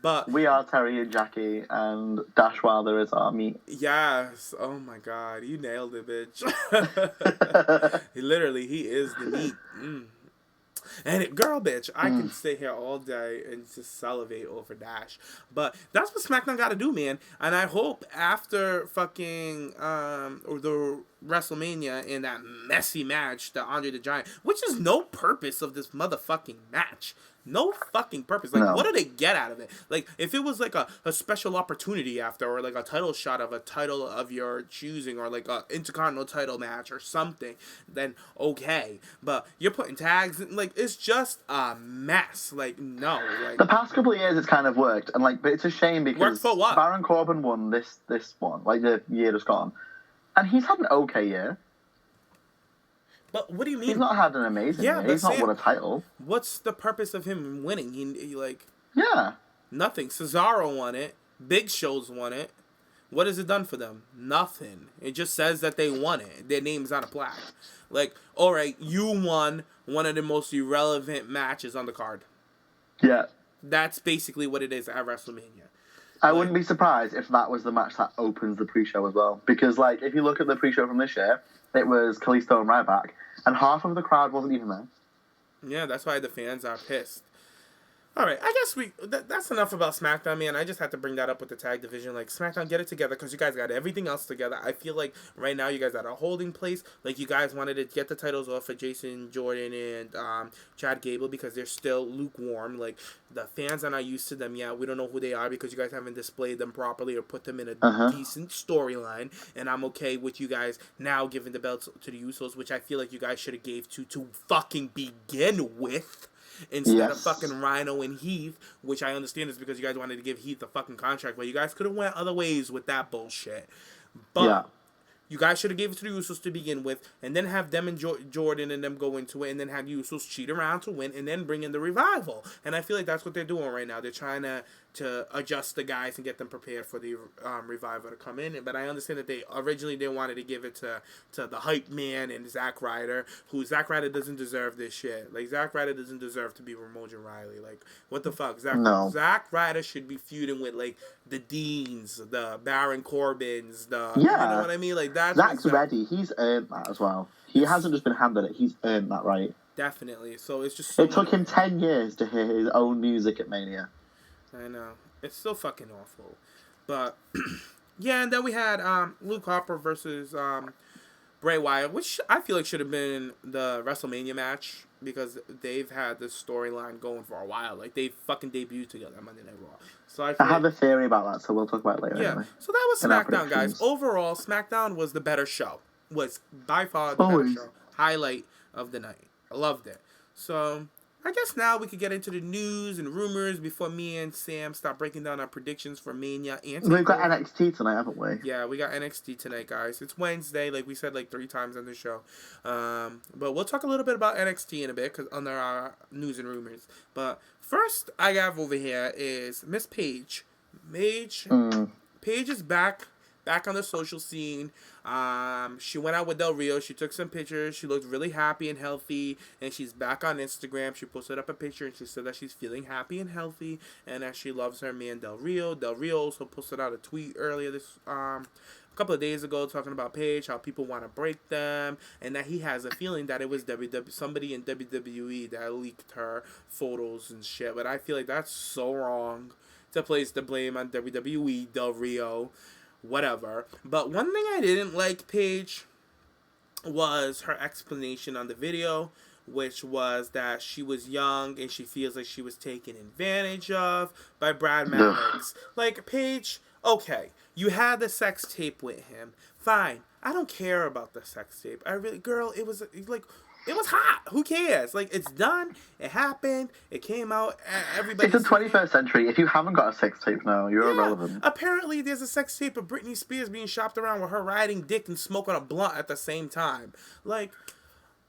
But we are Terry and Jackie, and Dash Wilder is our meat. Yes. Oh my God, you nailed it, bitch. He is the meat. And girl, bitch, I can sit here all day and just salivate over Dash. But that's what SmackDown got to do, man. And I hope after fucking or the WrestleMania in that messy match, the Andre the Giant, which is no purpose of this motherfucking match. No fucking purpose. Like, what do they get out of it? Like, if it was like a special opportunity after, or like a title shot of a title of your choosing, or like a intercontinental title match or something, then okay. But you're putting tags in, like, it's just a mess. Like, no. Like, the past couple of years it's kind of worked, and like, but it's a shame because worked for what? Baron Corbin won this one, like the year just gone, and he's had an okay year. But what do you mean? He's not had an amazing year. He's not won a title. What's the purpose of him winning? He like... Yeah. Nothing. Cesaro won it. Big Show's won it. What has it done for them? Nothing. It just says that they won it. Their name's on a plaque. Like, alright, you won one of the most irrelevant matches on the card. Yeah. That's basically what it is at WrestleMania. I wouldn't be surprised if that was the match that opens the pre-show as well. Because, like, if you look at the pre-show from this year, it was Kalisto and Ryback, and half of the crowd wasn't even there. Yeah, that's why the fans are pissed. All right, I guess that's enough about SmackDown, man. I just had to bring that up with the tag division. Like, SmackDown, get it together, because you guys got everything else together. I feel like right now you guys are at a holding place. Like, you guys wanted to get the titles off of Jason Jordan and Chad Gable because they're still lukewarm. Like, the fans are not used to them yet. We don't know who they are because you guys haven't displayed them properly or put them in a decent storyline. And I'm okay with you guys now giving the belts to the Usos, which I feel like you guys should have gave to fucking begin with. Instead of fucking Rhino and Heath, which I understand is because you guys wanted to give Heath a fucking contract, but you guys could have went other ways with that bullshit. But you guys should have gave it to the Usos to begin with, and then have them and Jordan and them go into it, and then have the Usos cheat around to win, and then bring in the Revival. And I feel like that's what they're doing right now. They're trying to adjust the guys and get them prepared for the Revival to come in. But I understand that they wanted to give it to the Hype Man and Zack Ryder, who Zack Ryder doesn't deserve this shit. Like, Zack Ryder doesn't deserve to be Ramon Riley. Like, what the fuck? Zack Ryder should be feuding with, like, the Deans, the Baron Corbins, you know what I mean? Like, that's Zack's ready. He's earned that as well. He hasn't just been handed it. He's earned that right. Definitely. So it's just it took him 10 years to hear his own music at Mania. I know. It's so fucking awful. But, yeah, and then we had Luke Harper versus Bray Wyatt, which I feel like should have been the WrestleMania match because they've had this storyline going for a while. Like, they fucking debuted together on Monday Night Raw. So I have a theory about that, so we'll talk about it later. Yeah, anyway. So that was SmackDown, guys. Overall, SmackDown was the better show. Was by far the better show. Highlight of the night. I loved it. So I guess now we could get into the news and rumors before me and Sam start breaking down our predictions for Mania and We've got NXT tonight, haven't we? Yeah, we got NXT tonight, guys. It's Wednesday, like we said like 3 times on the show. But we'll talk a little bit about NXT in a bit, because under our news and rumors. But first I have over here is Miss Paige. Paige is back on the social scene. She went out with Del Rio. She took some pictures. She looked really happy and healthy, and she's back on Instagram. She posted up a picture, and she said that she's feeling happy and healthy, and that she loves her man Del Rio. Del Rio also posted out a tweet earlier this a couple of days ago talking about Paige, how people want to break them, and that he has a feeling that it was somebody in WWE that leaked her photos and shit. But I feel like that's so wrong to place the blame on WWE, Del Rio. Whatever. But one thing I didn't like, Paige, was her explanation on the video, which was that she was young and she feels like she was taken advantage of by Brad Maddox. Like, Paige, okay, you had the sex tape with him. Fine. I don't care about the sex tape. Girl, it was like... It was hot. Who cares? Like, it's done. It happened. It came out. Everybody. It's the 21st century. If you haven't got a sex tape now, you're irrelevant. Apparently, there's a sex tape of Britney Spears being shopped around with her riding dick and smoking a blunt at the same time. Like,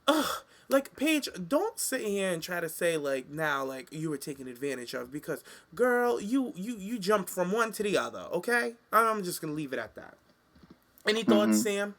ugh. Like, Paige, don't sit here and try to say, like, now, like, you were taken advantage of. Because, girl, you jumped from one to the other, okay? I'm just going to leave it at that. Any thoughts, Sam?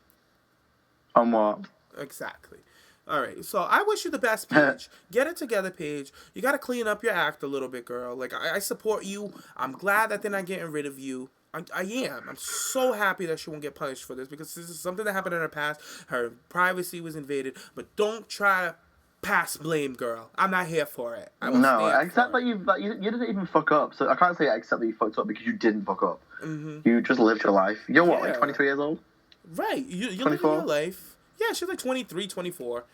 On what? Exactly. All right, so I wish you the best, Paige. Get it together, Paige. You got to clean up your act a little bit, girl. Like, I support you. I'm glad that they're not getting rid of you. I am. I'm so happy that she won't get punished for this because this is something that happened in her past. Her privacy was invaded. But don't try to pass blame, girl. I'm not here for it. No, except that you didn't even fuck up. So I can't say except that you fucked up because you didn't fuck up. Mm-hmm. You just lived your life. You're what, like 23 years old? Right. You're living your life. Yeah, she's like 23, 24.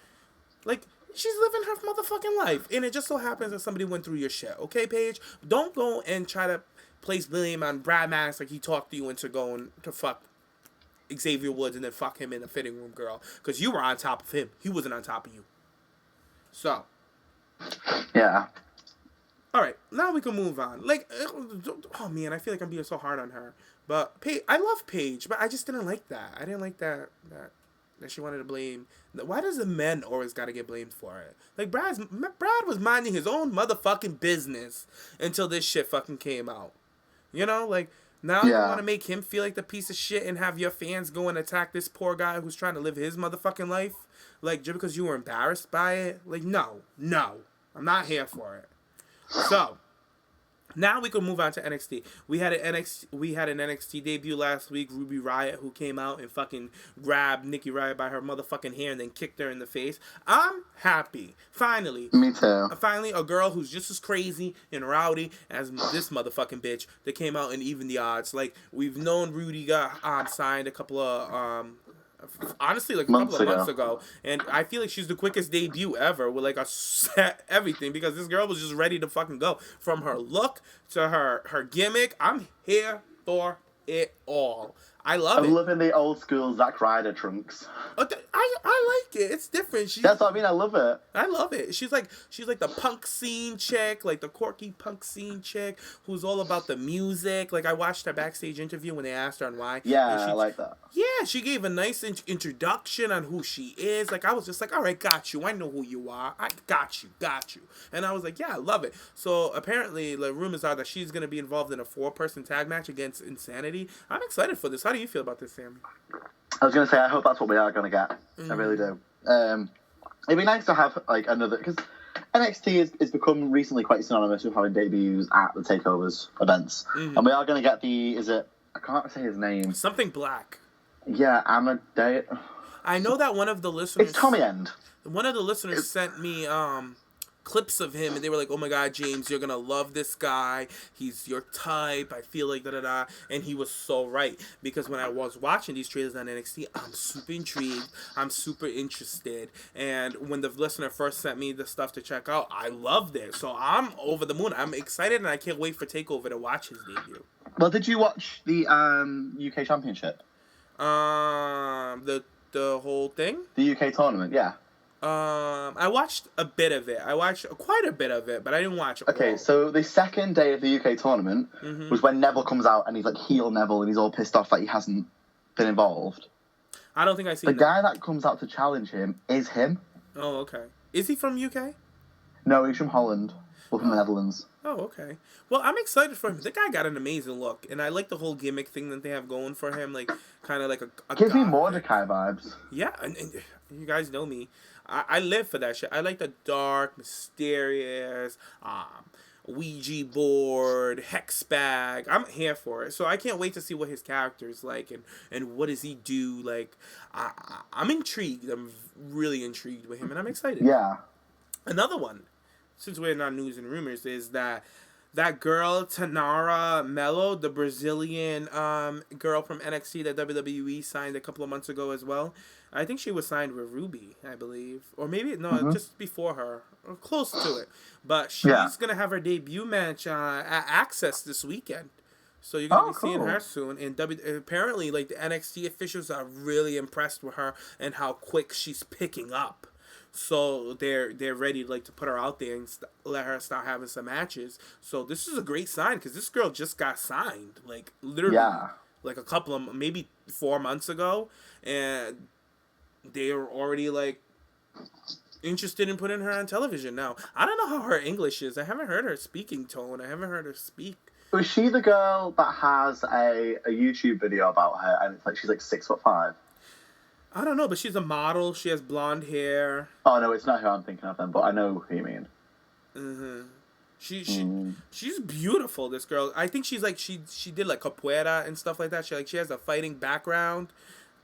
Like, she's living her motherfucking life. And it just so happens that somebody went through your shit. Okay, Paige? Don't go and try to place blame on Brad Maddox like he talked you into going to fuck Xavier Woods and then fuck him in the fitting room, girl. Because you were on top of him. He wasn't on top of you. So. Yeah. All right. Now we can move on. Like, oh, man, I feel like I'm being so hard on her. But I love Paige, but I just didn't like that. I didn't like that she wanted to blame. Why does the men always got to get blamed for it? Like, Brad was minding his own motherfucking business until this shit fucking came out. You know, like, now you want to make him feel like the piece of shit and have your fans go and attack this poor guy who's trying to live his motherfucking life? Like, just because you were embarrassed by it? Like, no. I'm not here for it. So, now we can move on to NXT. We had an NXT debut last week. Ruby Riott, who came out and fucking grabbed Nikki Riott by her motherfucking hair and then kicked her in the face. I'm happy. Finally. Me too. Finally, a girl who's just as crazy and rowdy as this motherfucking bitch that came out and evened the odds. Like, we've known Rudy got signed a couple of honestly, like a couple of months ago, and I feel like she's the quickest debut ever with like a set everything because this girl was just ready to fucking go. From her look to her gimmick, I'm here for it all. I'm loving the old school Zack Ryder trunks. I like it. It's different. That's what I mean. I love it. I love it. She's like the punk scene chick, like the quirky punk scene chick who's all about the music. Like, I watched her backstage interview when they asked her on why. Yeah, I like that. Yeah, she gave a nice introduction on who she is. Like, I was just like, all right, got you. I know who you are. I got you. And I was like, yeah, I love it. So apparently, the rumors are that she's gonna be involved in a 4-person tag match against Insanity. I'm excited for this. How do you feel about this, Sam? I was going to say, I hope that's what we are going to get. Mm-hmm. I really do. It'd be nice to have, like, another... Because NXT has become recently quite synonymous with having debuts at the Takeovers events. Mm-hmm. And we are going to get I can't say his name. Something Black. Yeah, Amadeus. I know that one of the listeners... It's Tommy End. One of the listeners sent me... clips of him, and they were like, oh my god, James, you're gonna love this guy, he's your type, I feel like da-da-da, and he was so right, because when I was watching these trailers on NXT, I'm super intrigued, I'm super interested, and when the listener first sent me the stuff to check out, I loved it, so I'm over the moon, I'm excited, and I can't wait for Takeover to watch his debut. Well, did you watch the UK Championship? The whole thing? The UK tournament, yeah. I watched a bit of it. I watched quite a bit of it, but I didn't watch it. Okay, so the second day of the UK tournament was when Neville comes out and he's like heel Neville and he's all pissed off that he hasn't been involved. I don't think I see the guy that comes out to challenge him is him. Oh, okay. Is he from UK? No, he's from Holland. Or from the Netherlands. Oh, okay. Well, I'm excited for him. The guy got an amazing look, and I like the whole gimmick thing that they have going for him, like kind of like a Give me Mordecai vibes. Yeah, and you guys know me. I live for that shit. I like the dark, mysterious, Ouija board, hex bag. I'm here for it. So I can't wait to see what his character is like and what does he do. Like, I'm intrigued. I'm really intrigued with him, and I'm excited. Yeah. Another one, since we're not news and rumors, is that girl, Tanara Mello, the Brazilian girl from NXT that WWE signed a couple of months ago as well. I think she was signed with Ruby, I believe. Or maybe, just before her. Or close to it. But she's going to have her debut match at Access this weekend. So you're going to be seeing her soon. And apparently, like, the NXT officials are really impressed with her and how quick she's picking up. So they're ready to put her out there and let her start having some matches. So this is a great sign because this girl just got signed, like literally, like a couple of maybe 4 months ago, and they were already like interested in putting her on television. Now I don't know how her English is. I haven't heard her speaking tone. I haven't heard her speak. Was she the girl that has a YouTube video about her and it's like she's like 6'5"? I don't know, but she's a model. She has blonde hair. Oh no, it's not who I'm thinking of then, but I know who you mean. Mm-hmm. She's beautiful. This girl. I think she's like she did like capoeira and stuff like that. She has a fighting background,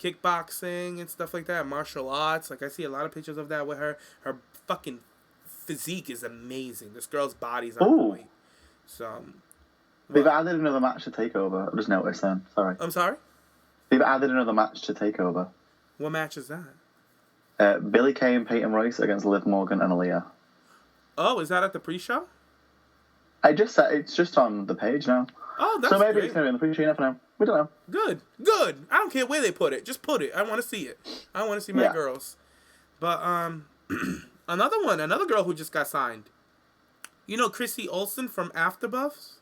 kickboxing and stuff like that, martial arts. Like I see a lot of pictures of that with her. Her fucking physique is amazing. This girl's body's on point. So they've added another match to Takeover. I just noticed then. Sorry. I'm sorry? They've added another match to Takeover. What match is that? Billie Kay and Peyton Royce against Liv Morgan and Aaliyah. Oh, is that at the pre-show? I just said it's just on the page now. Oh, that's so maybe great. it's going to be in the pre-show. You never know. We don't know. Good. I don't care where they put it. Just put it. I want to see it. I want to see my girls. But another girl who just got signed. You know Chrissy Olsen from AfterBuffs?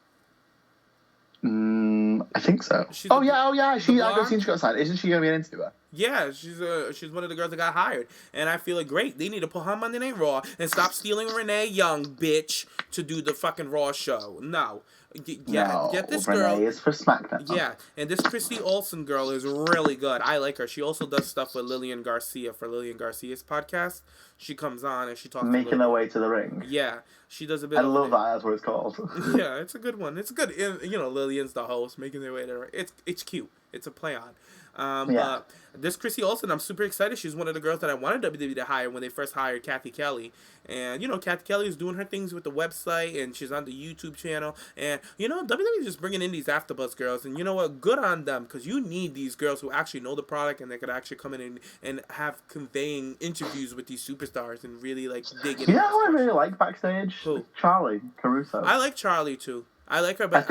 I think so. Yeah. I've seen she got signed. Isn't she going to be an interviewer? Yeah, she's one of the girls that got hired, and I feel like great. They need to put her on Monday Night Raw and stop stealing Renee Young, bitch, to do the fucking Raw show. No, get this girl. Renee is for SmackDown. Yeah, and this Chrissy Olsen girl is really good. I like her. She also does stuff with Lillian Garcia for Lillian Garcia's podcast. She comes on and she talks. Making her way to the ring. Yeah, she does a bit. I love that. That's what it's called. Yeah, it's a good one. It's good. You know, Lillian's the host, making their way to the ring. It's cute. It's a play on. But this Chrissy Olsen, I'm super excited. She's one of the girls that I wanted WWE to hire when they first hired Kathy Kelly. And, you know, Kathy Kelly is doing her things with the website, and she's on the YouTube channel. And, you know, WWE is just bringing in these AfterBuzz girls. And you know what? Good on them, because you need these girls who actually know the product, and they could actually come in and have conveying interviews with these superstars and really, like, dig in. You know who I really like backstage? Who? Charlie Caruso. I like Charlie, too. I like her, but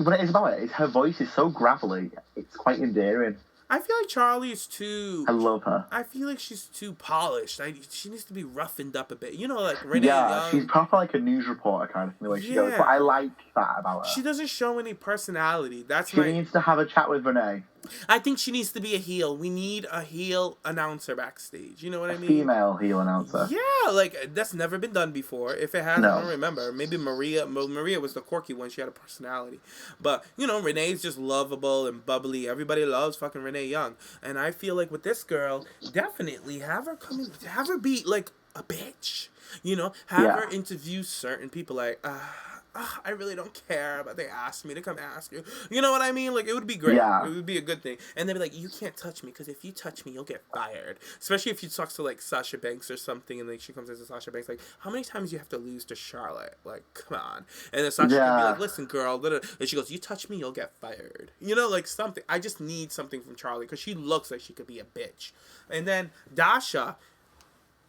what it is about it is her voice is so gravelly. It's quite endearing. I feel like Charlie is too... I love her. I feel like she's too polished. She needs to be roughened up a bit. You know, like Renee Young. She's proper like a news reporter kind of thing, the way she goes. But I like that about her. She doesn't show any personality. She needs to have a chat with Renee. I think she needs to be a heel. We need a heel announcer backstage. You know what I mean? Female heel announcer. Yeah, like, that's never been done before. If it has, I don't remember. Maybe Maria was the quirky one. She had a personality. But, you know, Renee's just lovable and bubbly. Everybody loves fucking Renee Young. And I feel like with this girl, definitely have her be, like, a bitch. You know? Have her interview certain people like, I really don't care, but they asked me to come ask you. You know what I mean? Like, it would be great. Yeah. It would be a good thing. And they'd be like, you can't touch me, because if you touch me, you'll get fired. Especially if you talk to, like, Sasha Banks or something, and, like, she comes into Sasha Banks, like, how many times do you have to lose to Charlotte? Like, come on. And then Sasha can be like, listen, girl. And she goes, you touch me, you'll get fired. You know, like, something. I just need something from Charlie, because she looks like she could be a bitch. And then Dasha.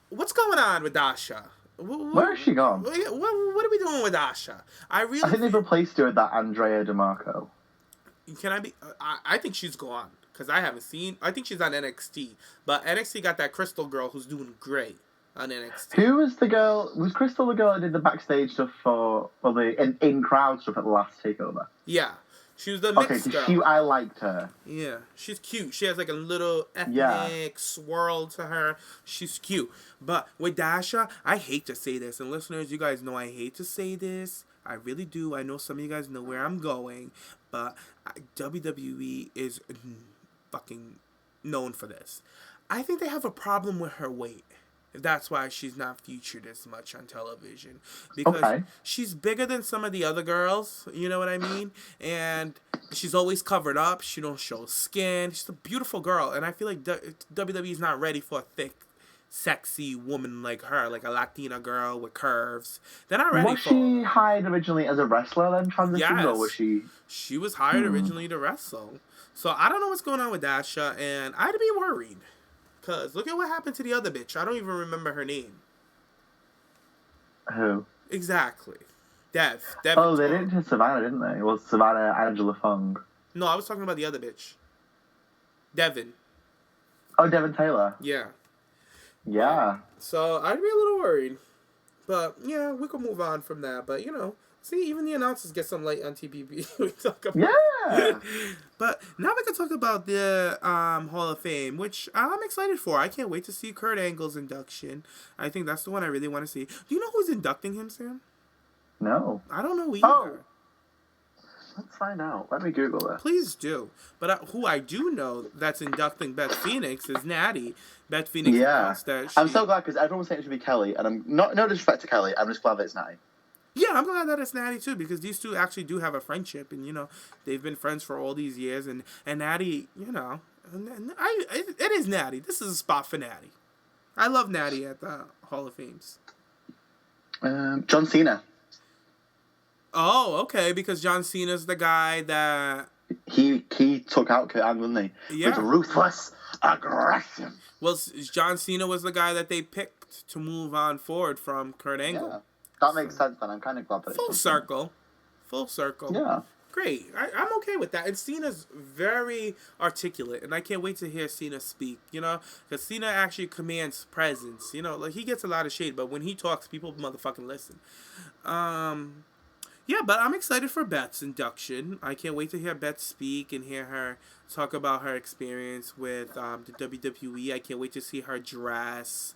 What's going on with Dasha? Where has she gone? What are we doing with Dasha? I think they've replaced her with that Andrea DeMarco. Can I be? I think she's gone, because I haven't seen. I think she's on NXT, but NXT got that Crystal girl who's doing great on NXT. Who was the girl? Was Crystal the girl that did the backstage stuff for the in crowd stuff at the last Takeover? Yeah. She was the mixed girl. I liked her. Yeah, she's cute. She has like a little ethnic swirl to her. She's cute. But with Dasha, I hate to say this. And listeners, you guys know I hate to say this. I really do. I know some of you guys know where I'm going. But WWE is fucking known for this. I think they have a problem with her weight. That's why she's not featured as much on television. Because she's bigger than some of the other girls, you know what I mean? And she's always covered up. She don't show skin. She's a beautiful girl. And I feel like WWE's not ready for a thick, sexy woman like her, like a Latina girl with curves. They're not ready for her. Was she hired originally as a wrestler then transitioned, or was she... She was hired originally to wrestle. So I don't know what's going on with Dasha, and I'd be worried. Because look at what happened to the other bitch. I don't even remember her name. Who? Exactly. Dev. Oh, they did to Savannah, didn't they? Well, Savannah Angela Fung. No, I was talking about the other bitch. Devin. Oh, Devin Taylor. Yeah. Yeah. So I'd be a little worried. But, yeah, we could move on from that. But, you know, see, even the announcers get some light on TPP. We talk about. Yeah. But now we can talk about the Hall of Fame, which I'm excited for. I can't wait to see Kurt Angle's induction. I think that's the one I really want to see. Do you know who's inducting him, Sam? No. I don't know either. Let's find out. Let me Google it. Please do. But who I do know that's inducting Beth Phoenix is Natty. Beth Phoenix announced that I'm so glad because everyone was saying it should be Kelly, and I'm no disrespect to Kelly. I'm just glad that it's Natty. Yeah, I'm glad that it's Natty too, because these two actually do have a friendship, and they've been friends for all these years, and Natty, it is Natty. This is a spot for Natty. I love Natty at the Hall of Fames. John Cena. Oh, okay, because John Cena's the guy that he took out Kurt Angle, didn't he? Yeah. With ruthless aggression. Well, John Cena was the guy that they picked to move on forward from Kurt Angle. Yeah. That makes sense, then. I'm kind of glad that Full circle. Yeah. Great. I'm okay with that. And Cena's very articulate, and I can't wait to hear Cena speak, because Cena actually commands presence. Like, he gets a lot of shade, but when he talks, people motherfucking listen. Yeah, but I'm excited for Beth's induction. I can't wait to hear Beth speak and hear her talk about her experience with the WWE. I can't wait to see her dress.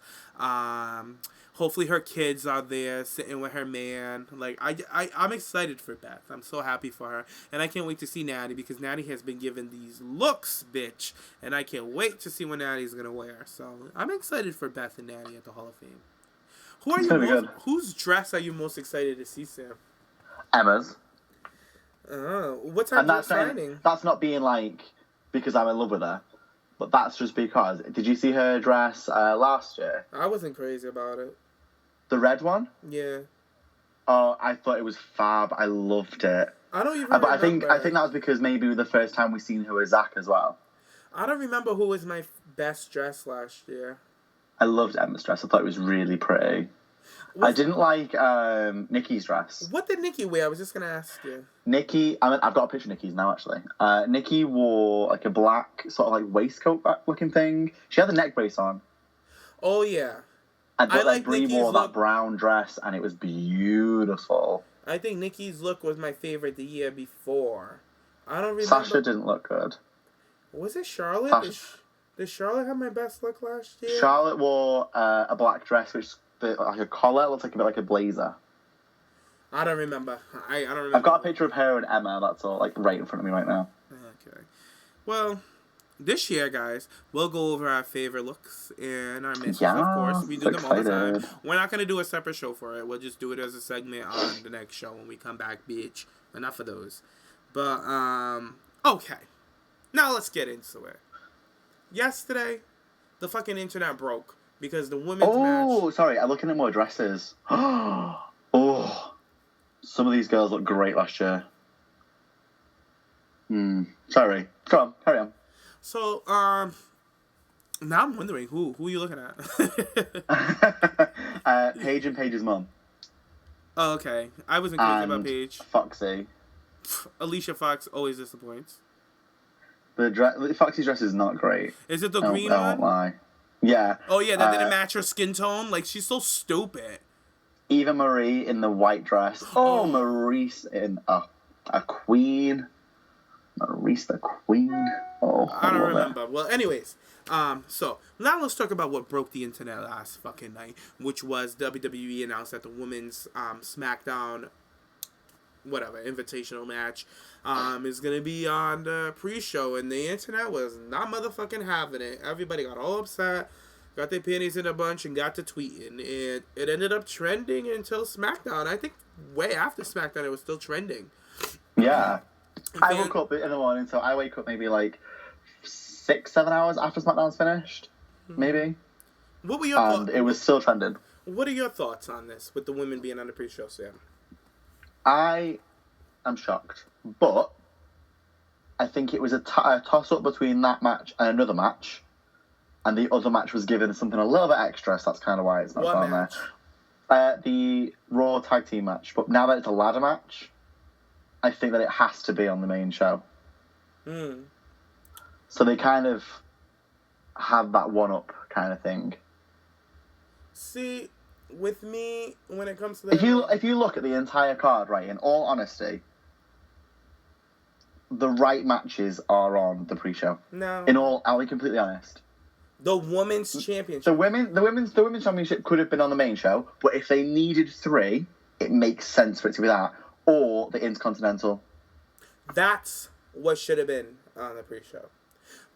Hopefully her kids are there sitting with her man. Like, I'm excited for Beth. I'm so happy for her. And I can't wait to see Natty, because Natty has been given these looks, bitch. And I can't wait to see what Natty's going to wear. So I'm excited for Beth and Natty at the Hall of Fame. Whose dress are you most excited to see, Sam? Emma's. What's her dress signing? That's not being like because I'm in love with her, but that's just because. Did you see her dress last year? I wasn't crazy about it. The red one? Yeah. Oh, I thought it was fab. I loved it. I don't even. But I think that was because maybe the first time we seen her with Zach as well. I don't remember who was my best dress last year. I loved Emma's dress. I thought it was really pretty. I didn't like Nikki's dress. What did Nikki wear? I was just going to ask you. Nikki, I've got a picture of Nikki's now, actually. Nikki wore like a black sort of like waistcoat looking thing. She had the neck brace on. Oh, yeah. And Brie wore that brown dress, and it was beautiful. I think Nikki's look was my favorite the year before. I don't remember. Sasha didn't look good. Was it Charlotte? Did Charlotte have my best look last year? Charlotte wore a black dress, which... like a collar, looks like a bit like a blazer. I don't remember. I don't remember. I've got a picture of her and Emma, that's all, like right in front of me right now. Okay. Well, this year, guys, we'll go over our favorite looks and our misses, of course. We do them all the time. We're not going to do a separate show for it. We'll just do it as a segment on the next show when we come back, bitch. Enough of those. But, okay. Now let's get into it. Yesterday, the fucking internet broke. Because the women's match... Oh, sorry, I'm looking at more dresses. Oh, some of these girls look great last year. Sorry. Go on, carry on. So, now I'm wondering, who are you looking at? Paige and Paige's mum. Oh, okay. I wasn't crazy about Paige. Foxy. Alicia Fox always disappoints. Foxy's dress is not great. Is it the green one? I won't lie. Yeah. Oh, yeah, that didn't match her skin tone? Like, she's so stupid. Eva Marie in the white dress. Oh, Maryse in a queen. Maryse the queen. Oh, I don't remember. Well, anyways, so now let's talk about what broke the internet last fucking night, which was WWE announced that the women's SmackDown invitational match is going to be on the pre-show, and the internet was not motherfucking having it. Everybody got all upset, got their panties in a bunch, and got to tweeting. It ended up trending until SmackDown. I think way after SmackDown it was still trending. Yeah. I woke up in the morning, so I wake up maybe like 6-7 hours after SmackDown's finished, maybe. What were your thoughts? It was still trending. What are your thoughts on this, with the women being on the pre-show, Sam? I am shocked, but I think it was a toss-up between that match and another match, and the other match was given something a little bit extra, so that's kind of why it's not on there. The Raw Tag Team match, but now that it's a ladder match, I think that it has to be on the main show. So they kind of have that one-up kind of thing. See... With me, when it comes to that... If you look at the entire card, right, in all honesty, the right matches are on the pre-show. No. I'll be completely honest. The Women's Championship. The women's Championship could have been on the main show, but if they needed 3, it makes sense for it to be that. Or the Intercontinental. That's what should have been on the pre-show.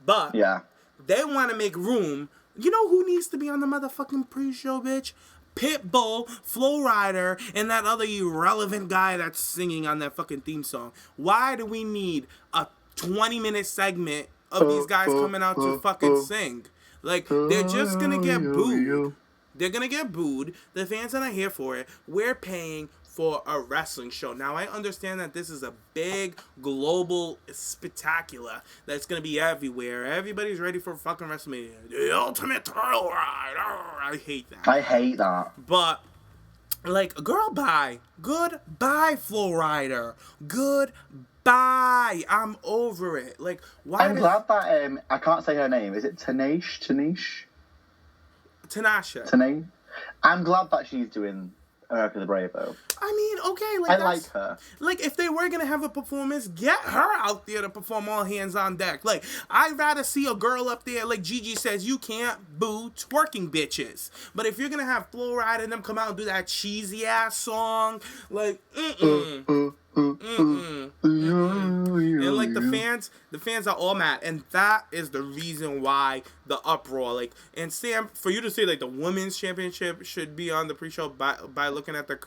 But they want to make room. You know who needs to be on the motherfucking pre-show, bitch? Pitbull, Flo Rida, and that other irrelevant guy that's singing on that fucking theme song. Why do we need a 20-minute segment of these guys coming out to fucking sing? Like, they're just gonna get booed. They're gonna get booed. The fans are not here for it. We're paying for a wrestling show. Now, I understand that this is a big, global spectacular that's going to be everywhere. Everybody's ready for fucking WrestleMania. The ultimate thrill ride. I hate that. I hate that. But, like, girl, bye. Goodbye, Flo Rida. Goodbye. I'm over it. Like, why? I'm glad that, I can't say her name. Is it Tanasha? Tanasha. I'm glad that she's doing America the Brave, though. I mean, okay, like, I like her. Like, if they were gonna have a performance, get her out there to perform all hands on deck. Like, I'd rather see a girl up there, like Gigi says, you can't boo twerking bitches. But if you're gonna have Flo Rida and them come out and do that cheesy ass song, like, And like the fans are all mad, and that is the reason why the uproar. Like, and Sam, for you to say like the women's championship should be on the pre-show by looking at the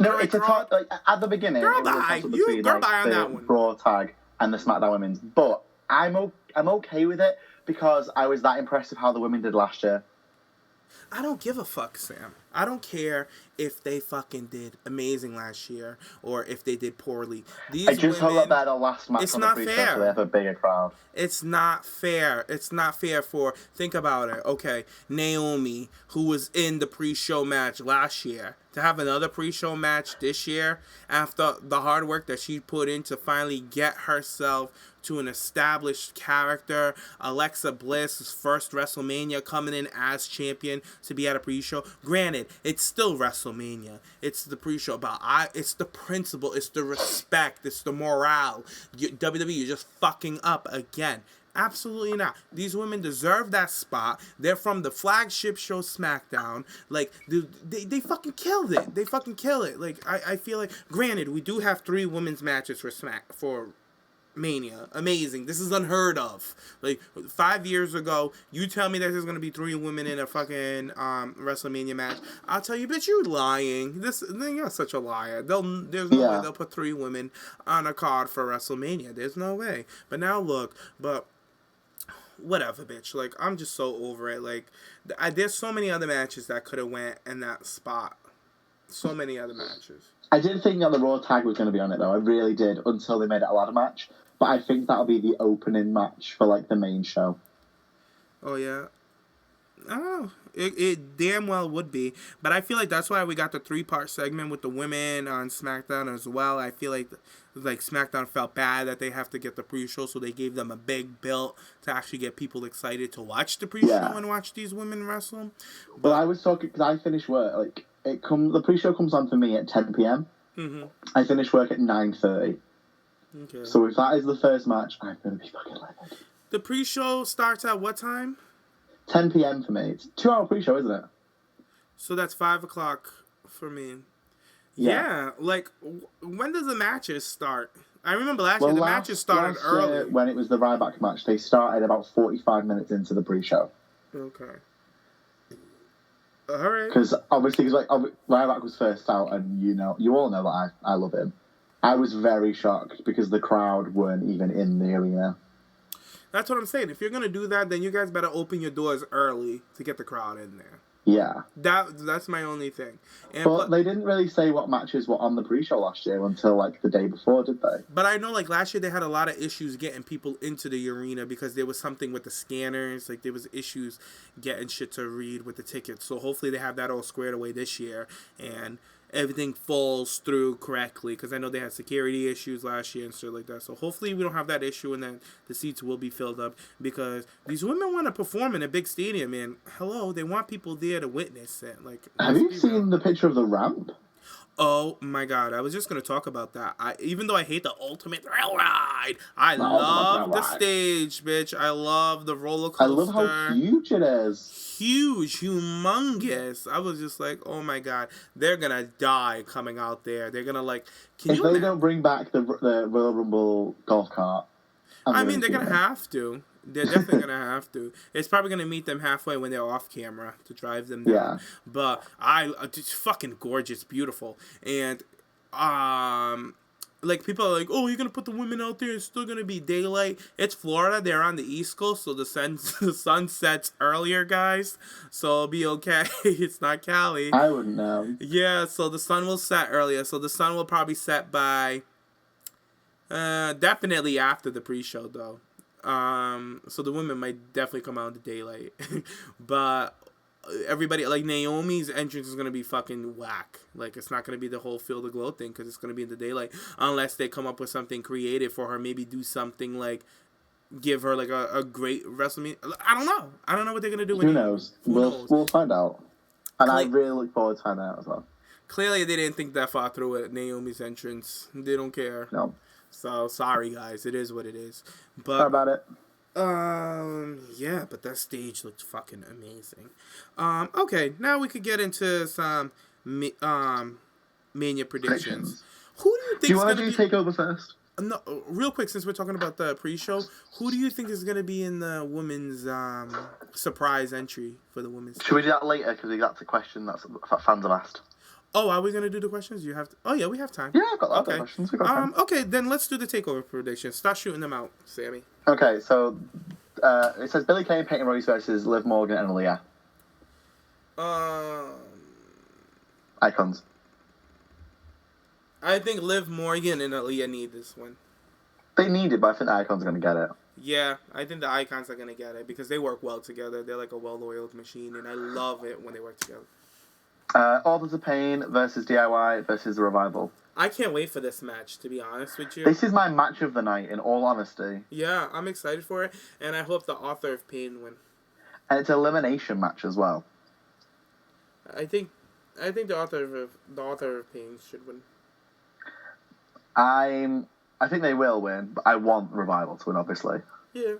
no, it's like at the beginning. Girl, bye. You girl, bye on that one. Raw tag and the SmackDown women's, but I'm okay with it because I was that impressed with how the women did last year. I don't give a fuck, Sam. I don't care if they fucking did amazing last year or if they did poorly. I just hope that they're the last match on the pre-show so they have a bigger crowd. It's not fair. It's not fair for, think about it. Okay, Naomi, who was in the pre-show match last year, to have another pre-show match this year after the hard work that she put in to finally get herself to an established character. Alexa Bliss's first WrestleMania coming in as champion to be at a pre-show. Granted, it's still WrestleMania. It's the pre-show, but it's the principle, it's the respect, it's the morale. WWE, you're just fucking up again. Absolutely not. These women deserve that spot. They're from the flagship show SmackDown. Like, they fucking killed it. They fucking kill it. Like, I feel like, granted, we do have 3 women's matches for Mania. Amazing. This is unheard of. Like, 5 years ago, you tell me that there's going to be 3 women in a fucking WrestleMania match. I'll tell you, bitch, you're lying. You're such a liar. There's no way they'll put 3 women on a card for WrestleMania. There's no way. But now look, whatever, bitch. Like, I'm just so over it. Like, there's so many other matches that could have went in that spot. So many other matches. I did think that the Raw tag was going to be on it, though. I really did, until they made it a ladder match. But I think that'll be the opening match for, like, the main show. Oh, yeah? I don't know. It damn well would be. But I feel like that's why we got the 3-part segment with the women on SmackDown as well. I feel like SmackDown felt bad that they have to get the pre-show, so they gave them a big build to actually get people excited to watch the pre-show and watch these women wrestle. But I was talking, because I finished work, like, the pre-show comes on for me at 10 p.m. Mm-hmm. I finish work at 9:30. Okay. So if that is the first match, I'm going to be fucking livid. The pre-show starts at what time? 10 p.m. for me. It's a 2-hour pre-show, isn't it? So that's 5 o'clock for me. Yeah. Like, when does the matches start? I remember last year the matches started early. When it was the Ryback match, they started about 45 minutes into the pre-show. Okay. All right. Because obviously, Ryback was first out, and you all know that I love him. I was very shocked because the crowd weren't even in the arena. That's what I'm saying. If you're going to do that, then you guys better open your doors early to get the crowd in there. Yeah. That's my only thing. But they didn't really say what matches were on the pre-show last year until, like, the day before, did they? But I know, like, last year they had a lot of issues getting people into the arena because there was something with the scanners. Like, there was issues getting shit to read with the tickets. So hopefully they have that all squared away this year. And everything falls through correctly, because I know they had security issues last year and stuff like that. So hopefully we don't have that issue, and then the seats will be filled up, because these women want to perform in a big stadium, and hello, they want people there to witness it. Like, have you seen the picture of the ramp? Oh my god, I was just gonna talk about that. Even though I hate the Ultimate Thrill Ride, I love the stage, bitch. I love the roller coaster. I love how huge it is. Huge, humongous. I was just like, oh my god, they're gonna die coming out there. They're gonna like. If they don't bring back the Royal Rumble golf cart, I mean, they're gonna have to. They're definitely gonna have to. It's probably gonna meet them halfway when they're off camera to drive them down. Yeah. But it's fucking gorgeous, beautiful, and like people are like, oh, you're gonna put the women out there. It's still gonna be daylight. It's Florida. They're on the East Coast, so the sun sets earlier, guys. So it'll be okay. It's not Cali. I wouldn't know. Yeah. So the sun will set earlier. So the sun will probably set by. Definitely after the pre-show though. So the women might definitely come out in the daylight, but everybody like Naomi's entrance is gonna be fucking whack. Like it's not gonna be the whole Feel the Glow thing because it's gonna be in the daylight unless they come up with something creative for her. Maybe do something like give her like a great WrestleMania. I don't know what they're gonna do. Who knows? We'll find out, and I really look forward to finding out as well. Clearly, they didn't think that far through it. Naomi's entrance, they don't care. No. So sorry guys, it is what it is. But sorry about it. Yeah, but that stage looked fucking amazing. Okay, now we could get into some Mania predictions. Who do you think? Do you want to do Takeover first? No, real quick, since we're talking about the pre-show, who do you think is gonna be in the women's surprise entry for the women's? Should we do that later? Because that's a question that fans have asked. Oh, are we gonna do the questions? You have to. Oh yeah, we have time. Yeah, I've got okay. Questions. Okay, then let's do the Takeover predictions. Start shooting them out, Sammy. Okay, so it says Billie Kay, Peyton Royce versus Liv Morgan and Aaliyah. Icons. I think Liv Morgan and Aaliyah need this one. They need it, but I think the Icons are gonna get it. Yeah, I think the Icons are gonna get it because they work well together. They're like a well-oiled machine, and I love it when they work together. Authors of Pain versus DIY versus The Revival. I can't wait for this match, to be honest with you. This is my match of the night, in all honesty. Yeah, I'm excited for it, and I hope the Author of Pain win. And it's an elimination match as well. I think the Author of Pain should win. I think they will win, but I want Revival to win, obviously. Yeah.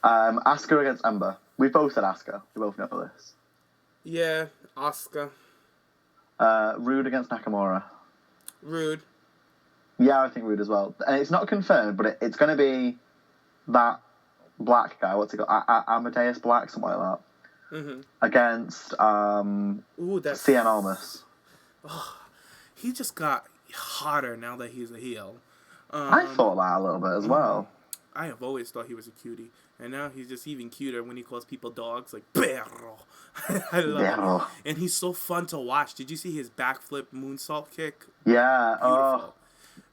Asuka against Ember. We both said Asuka. We both know for this. Yeah, Asuka. Rude against Nakamura. Rude. Yeah, I think Rude as well. And it's not confirmed, but it's going to be that black guy. What's it called? Amadeus Black, something like that. Mm-hmm. Against Cien Almas. Oh, he just got hotter now that he's a heel. I thought that a little bit as well. I have always thought he was a cutie. And now he's just even cuter when he calls people dogs, like perro. I love it. And he's so fun to watch. Did you see his backflip moonsault kick? Yeah. Beautiful.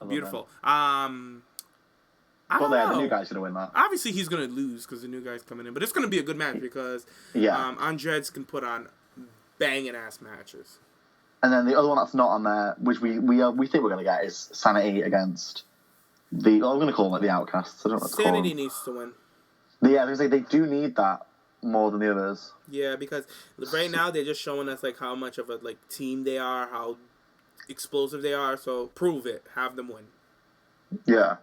Beautiful. I don't know. The new guy's gonna win that. Obviously, he's gonna lose because the new guy's coming in, but it's gonna be a good match because Andres can put on banging ass matches. And then the other one that's not on there, which we think we're gonna get, is Sanity against I'm gonna call them the Outcasts. I don't know what to call them. Sanity needs to win. Yeah, I was gonna say they do need that more than the others. Yeah, because right now they're just showing us like how much of a team they are, how explosive they are. So prove it, have them win. Yeah.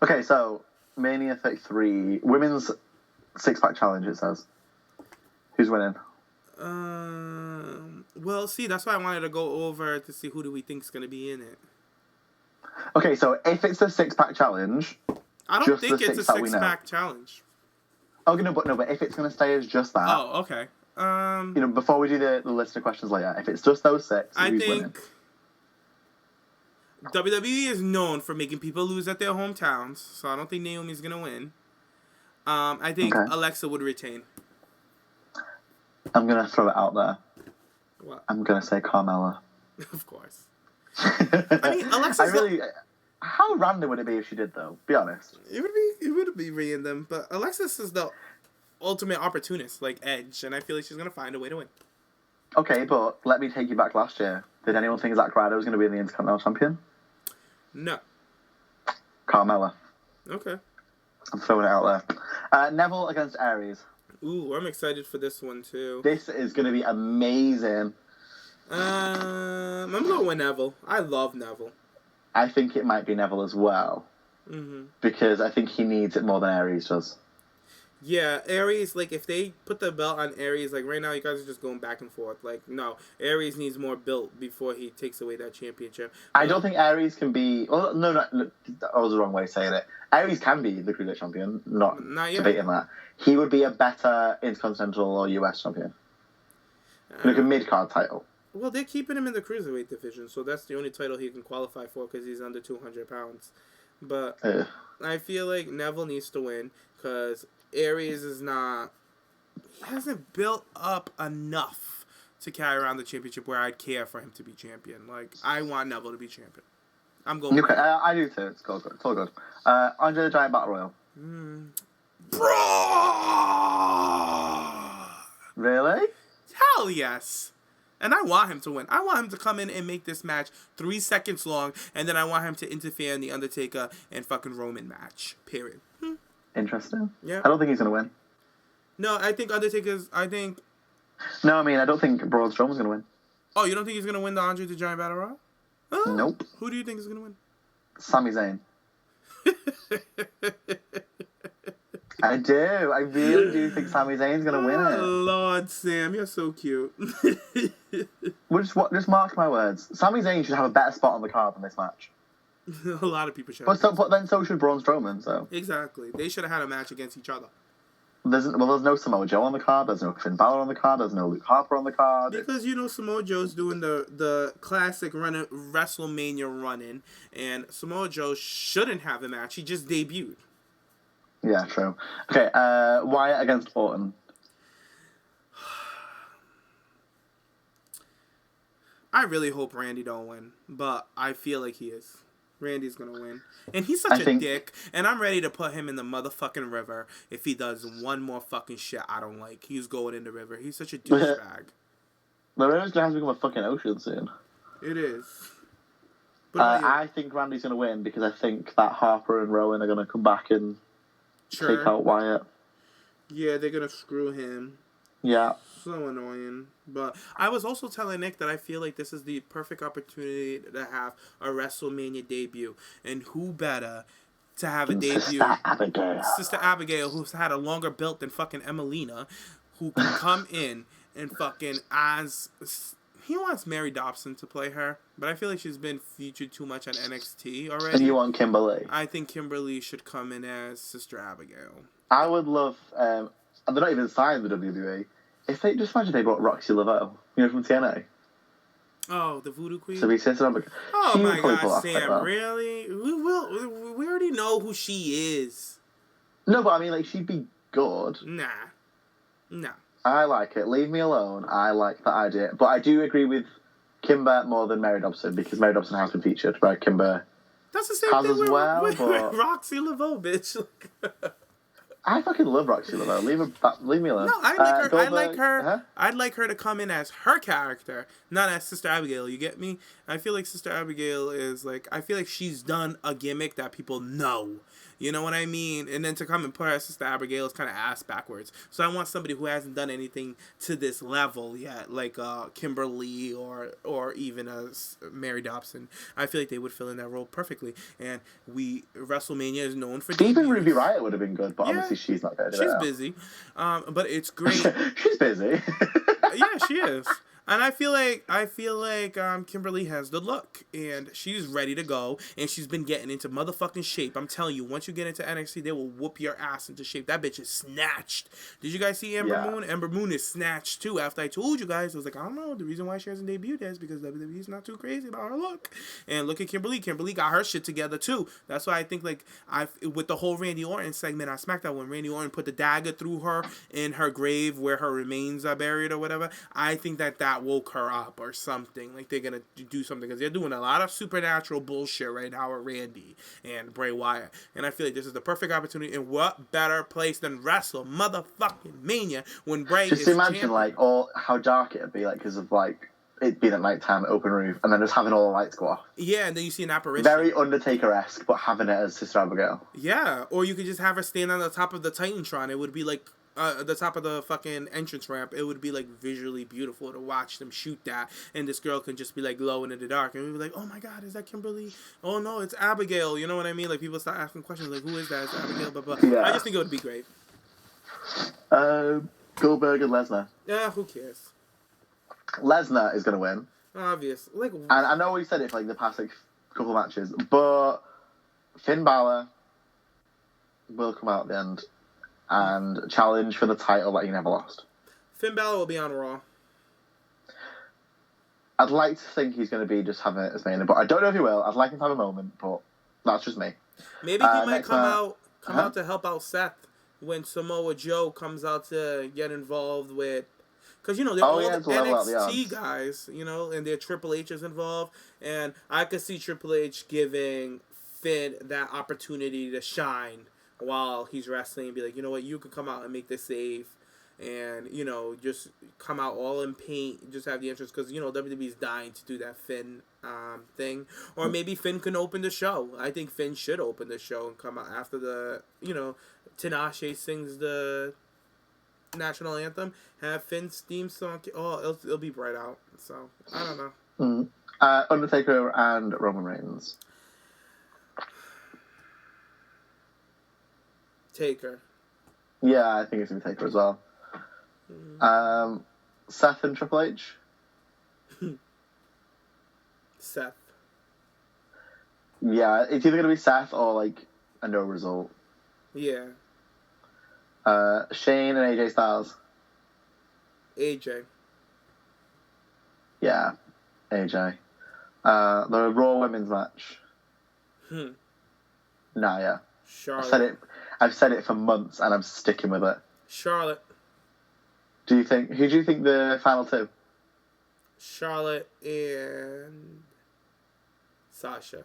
Okay, so Mania 33 women's 6-pack challenge. It says, who's winning? Well, see, that's why I wanted to go over to see who do we think is gonna be in it. Okay, so if it's a 6-pack challenge, I don't think it's a 6-pack challenge. Okay, but if it's going to stay as just that... Oh, okay. Before we do the list of questions later, if it's just those 6, who's winning? WWE is known for making people lose at their hometowns, so I don't think Naomi's going to win. I think Alexa would retain. I'm going to throw it out there. What? I'm going to say Carmella. Of course. I mean, Alexa's... How random would it be if she did, though? Be honest. It would be random, but Alexis is the ultimate opportunist, like Edge, and I feel like she's gonna find a way to win. Okay, but let me take you back last year. Did anyone think Zack Ryder was gonna be the Intercontinental Champion? No. Carmella. Okay. I'm throwing it out there. Neville against Aries. Ooh, I'm excited for this one too. This is gonna be amazing. I'm going with Neville. I love Neville. I think it might be Neville as well. Mm-hmm. Because I think he needs it more than Aries does. Yeah, Aries, like, if they put the belt on Aries, like, right now you guys are just going back and forth. Like, no, Aries needs more built before he takes away that championship. I don't think Aries can be... Well, no, that was the wrong way of saying it. Aries can be the Cruiserweight champion, not yet. Debating that. He would be a better Intercontinental or US champion. Like a mid-card title. Well, they're keeping him in the Cruiserweight division, so that's the only title he can qualify for because he's under 200 pounds. But I feel like Neville needs to win because Aries is not... He hasn't built up enough to carry around the championship where I'd care for him to be champion. Like, I want Neville to be champion. I'm going. Okay, I do too. It's all good. It's all good. Andre the Giant Battle Royal. Bro! Really? Hell yes. And I want him to win. I want him to come in and make this match 3 seconds long, and then I want him to interfere in the Undertaker and fucking Roman match. Period. Interesting. Yeah. I don't think he's going to win. No, I think Undertaker's... No, I mean, I don't think Braun Strowman's going to win. Oh, you don't think he's going to win the Andre the Giant Battle Royal? Oh, nope. Who do you think is going to win? Sami Zayn. I do. I really do think Sami Zayn's going to win it. Lord, Sam, you're so cute. Well, just mark my words. Sami Zayn should have a better spot on the card than this match. A lot of people should. But then so should Braun Strowman. So exactly, they should have had a match against each other. There's no Samoa Joe on the card. There's no Finn Balor on the card. There's no Luke Harper on the card. Because Samoa Joe's doing the classic WrestleMania run-in, and Samoa Joe shouldn't have a match. He just debuted. Yeah, true. Okay, Wyatt against Orton. I really hope Randy don't win, but I feel like he is. Randy's gonna win. And he's such a dick, and I'm ready to put him in the motherfucking river if he does one more fucking shit I don't like. He's going in the river. He's such a douchebag. The river's gonna have to become a fucking ocean soon. It is. I think Randy's gonna win because I think that Harper and Rowan are gonna come back and take out Wyatt. Yeah, they're gonna screw him. Yeah. So annoying. But I was also telling Nick that I feel like this is the perfect opportunity to have a WrestleMania debut. And who better to have a debut? Sister Abigail, who's had a longer belt than fucking Emelina, who can come in and fucking as... He wants Mary Dobson to play her, but I feel like she's been featured too much on NXT already. And you want Kimberly? I think Kimberly should come in as Sister Abigail. I would love... and they're not even signed with WWE. If they just imagine they brought Roxy Laveau, from TNA. Oh, the Voodoo Queen. So we Sister Abigail. Oh my God, Sam! Really? We already know who she is. No, but I mean, like, she'd be good. Nah. I like it. Leave me alone. I like that idea, but I do agree with Kimber more than Mary Dobson because Mary Dobson has been featured, but Kimber. That's the same thing with but... Roxy Laveau, bitch. I fucking love Roxy Laveau. Leave me alone. No, I'd like her. Huh? I'd like her to come in as her character, not as Sister Abigail. You get me? I feel like Sister Abigail is like. I feel like she's done a gimmick that people know. You know what I mean? And then to come and put her as Sister Abigail is kind of ass backwards. So I want somebody who hasn't done anything to this level yet, like Kimberly or even Mary Dobson. I feel like they would fill in that role perfectly. And WrestleMania is known for even Ruby Riott would have been good, but obviously she's not good. She's busy, but it's great. She's busy. Yeah, she is. And I feel like Kimberly has the look, and she's ready to go, and she's been getting into motherfucking shape. I'm telling you, once you get into NXT, they will whoop your ass into shape. That bitch is snatched. Did you guys see Ember Moon? Ember Moon is snatched too. After I told you guys, I was like, I don't know. The reason why she hasn't debuted is because WWE's not too crazy about her look. And look at Kimberly. Kimberly got her shit together too. That's why I think with the whole Randy Orton segment on SmackDown, when Randy Orton put the dagger through her in her grave where her remains are buried or whatever, I think that woke her up or something. Like they're gonna do something because they're doing a lot of supernatural bullshit right now with Randy and Bray Wyatt, and I feel like this is the perfect opportunity. And what better place than Wrestle motherfucking Mania when Bray just is imagine champion. like how dark it'd be like because of like it being at night time, open roof, and then just having all the lights go off. Yeah, and then you see an apparition. Very Undertaker-esque, but having it as Sister Abigail. Yeah, or you could just have her stand on the top of the Titantron. It would be like the top of the fucking entrance ramp, it would be like visually beautiful to watch them shoot that, and this girl can just be like glowing in the dark, and we'd be like, oh my god, is that Kimberly? Oh no, it's Abigail. You know what I mean? Like people start asking questions like, who is that? It's Abigail. Blah blah. Yeah. I just think it would be great. Goldberg and Lesnar. Yeah, who cares? Lesnar is gonna win. Obvious. Like, and I know we said it for like the past like couple matches, but Finn Balor will come out at the end and challenge for the title that he never lost. Finn Balor will be on Raw. I'd like to think he's going to be just having it as main, but I don't know if he will. I'd like him to have a moment, but that's just me. Maybe he might come out to help out Seth when Samoa Joe comes out to get involved with... Because, you know, they're all the NXT guys, you know, and their Triple H is involved. And I could see Triple H giving Finn that opportunity to shine while he's wrestling and be like, you know what, you could come out and make this save. And, you know, just come out all in paint, just have the entrance. Because, you know, WWE's dying to do that Finn thing. Or maybe Finn can open the show. I think Finn should open the show and come out after the, you know, Tinashe sings the national anthem, have Finn's theme song. Oh, it'll be bright out. So I don't know. Undertaker and Roman Reigns. Taker. Yeah, I think it's gonna be Taker as well. Seth and Triple H. Seth. Yeah, it's either gonna be Seth or like a no result. Yeah. Shane and AJ Styles. AJ. Yeah, AJ. The Raw Women's match. Nia. Charlotte. I've said it for months, and I'm sticking with it. Charlotte. Who do you think the final two? Charlotte and Sasha.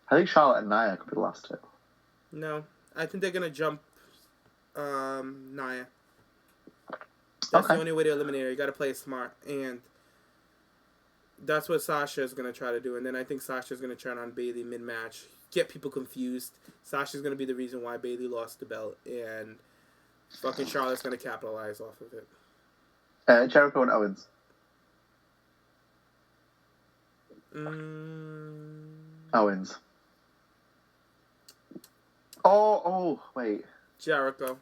I think Charlotte and Nia could be the last two. No. I think they're going to jump Nia. That's the only way to eliminate her. You got to play it smart. And that's what Sasha is going to try to do. And then I think Sasha is going to turn on Bayley mid-match. Get people confused. Sasha's going to be the reason why Bayley lost the belt. And fucking Charlotte's going to capitalize off of it. Jericho and Owens. Owens. Oh, wait. Jericho.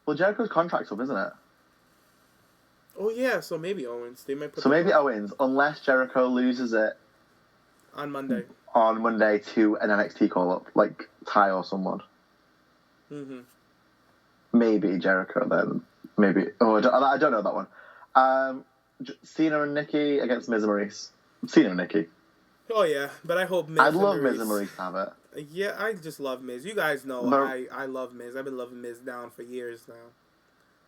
Well, Jericho's contract's up, isn't it? Oh, yeah, so maybe Owens. They might put maybe Owens, unless Jericho loses it on Monday to an NXT call-up, like Ty or someone. Mm-hmm. Maybe Jericho then. Maybe. Oh, I don't know that one. Cena and Nikki against Miz and Maryse. Cena and Nikki. Oh, yeah, but I hope Miz I'd love Miz and Maryse to have it. Yeah, I just love Miz. You guys know I love Miz. I've been loving Miz down for years now.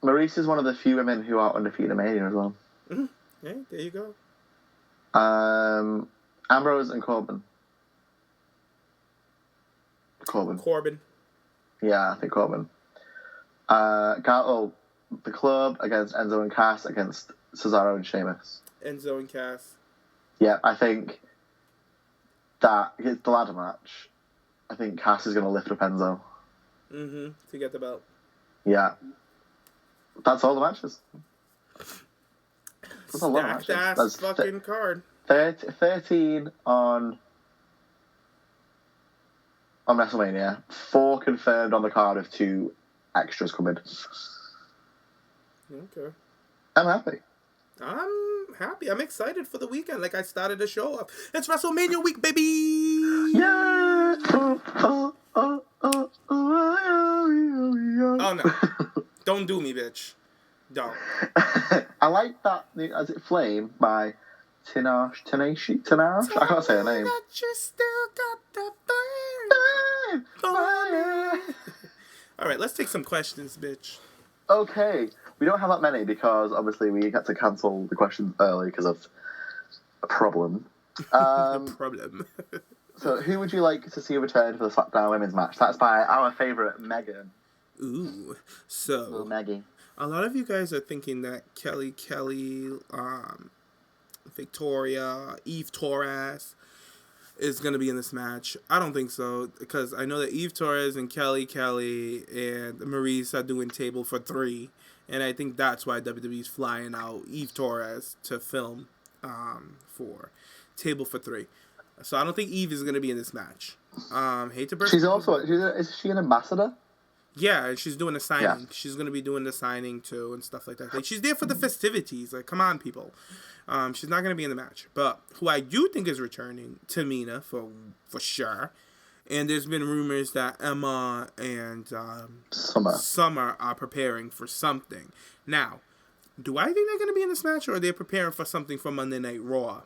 Maryse is one of the few women who are undefeated in Mania as well. Mm-hmm. Yeah, there you go. Ambrose and Corbin. Corbin. Yeah, I think Corbin. The Club against Enzo and Cass against Cesaro and Sheamus. Enzo and Cass. Yeah, I think that it's the ladder match. I think Cass is going to lift up Enzo. Mm-hmm. To get the belt. Yeah. That's all the matches. That's a lot of matches. That's fucking card. 13 on WrestleMania. 4 confirmed on the card of 2 extras coming. Okay. I'm happy. I'm happy. I'm excited for the weekend. Like I started the show up. It's WrestleMania week, baby! Yeah! Oh, no. Don't do me, bitch. Don't. I like that. Is it Flame by Tinashe? I can't say her name. That you still got the flame. All right, let's take some questions, bitch. Okay. We don't have that many because obviously we had to cancel the questions early because of a problem. Problem. So who would you like to see return for the SmackDown Women's match? That's by our favourite Megan. Ooh. So Maggie. A lot of you guys are thinking that Kelly, Victoria, Eve Torres, is going to be in this match. I don't think so, because I know that Eve Torres and Kelly and Maryse are doing Table for 3, and I think that's why WWE's flying out Eve Torres to film for Table for 3. So I don't think Eve is going to be in this match. Hate to burst. Is she an ambassador? Yeah, and she's doing a signing. Yeah. She's going to be doing the signing, too, and stuff like that. Like, she's there for the festivities. Like, come on, people. She's not going to be in the match. But who I do think is returning, Tamina, for sure. And there's been rumors that Emma and Summer are preparing for something. Now, do I think they're going to be in this match, or are they preparing for something for Monday Night Raw?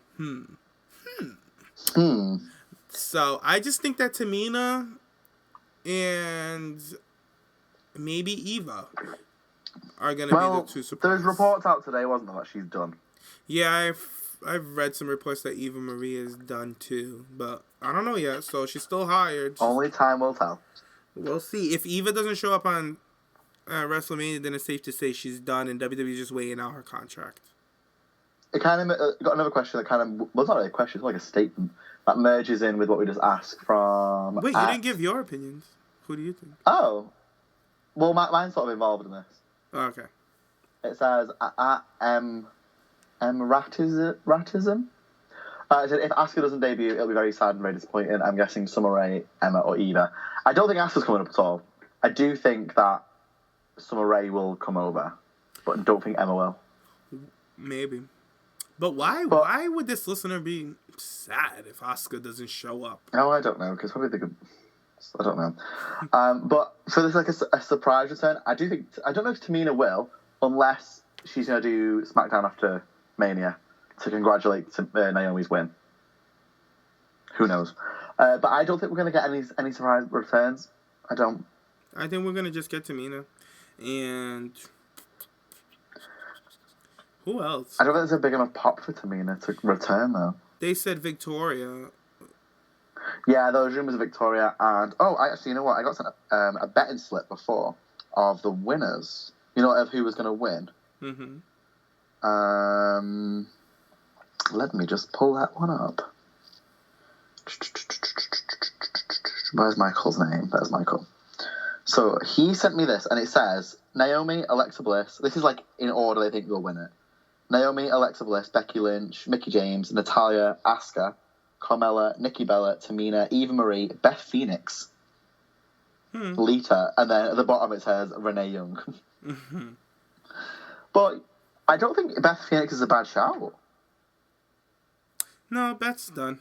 So, I just think that Tamina and maybe Eva are going to be the two surprises. There's reports out today, wasn't there, that she's done? Yeah, I've read some reports that Eva Marie is done too, but I don't know yet, so she's still hired. Only time will tell. We'll see. If Eva doesn't show up on WrestleMania, then it's safe to say she's done, and WWE's just waiting out her contract. It kind of got another question that kind of, well, it's not really a question, it's like a statement that merges in with what we just asked from... Wait, you didn't give your opinions. Who do you think? Oh. Well, mine's sort of involved in this. Oh, okay. It says, Ratism? It said, if Asuka doesn't debut, it'll be very sad and very disappointing. I'm guessing Summer Rae, Emma, or Eva. I don't think Asuka's coming up at all. I do think that Summer Rae will come over, but I don't think Emma will. Maybe. But why would this listener be sad if Asuka doesn't show up? Oh, I don't know, because probably they could... I don't know. But for this, like, a surprise return, I don't know if Tamina will, unless she's going to do SmackDown after Mania to congratulate Naomi's win. Who knows? But I don't think we're going to get any surprise returns. I don't. I think we're going to just get Tamina. And... who else? I don't think there's a big enough pop for Tamina to return, though. They said Victoria. Yeah, there was rumors of Victoria, and... oh, actually, you know what? I got sent a betting slip before of the winners. You know, of who was going to win. Mm-hmm. Let me just pull that one up. Where's Michael's name? There's Michael. So he sent me this, and it says Naomi, Alexa Bliss. This is like in order they think they'll win it. Naomi, Alexa Bliss, Becky Lynch, Mickie James, Natalya, Asuka, Carmella, Nikki Bella, Tamina, Eva Marie, Beth Phoenix, Lita, and then at the bottom it says Renee Young. Mm-hmm. But I don't think Beth Phoenix is a bad shout. No, Beth's done.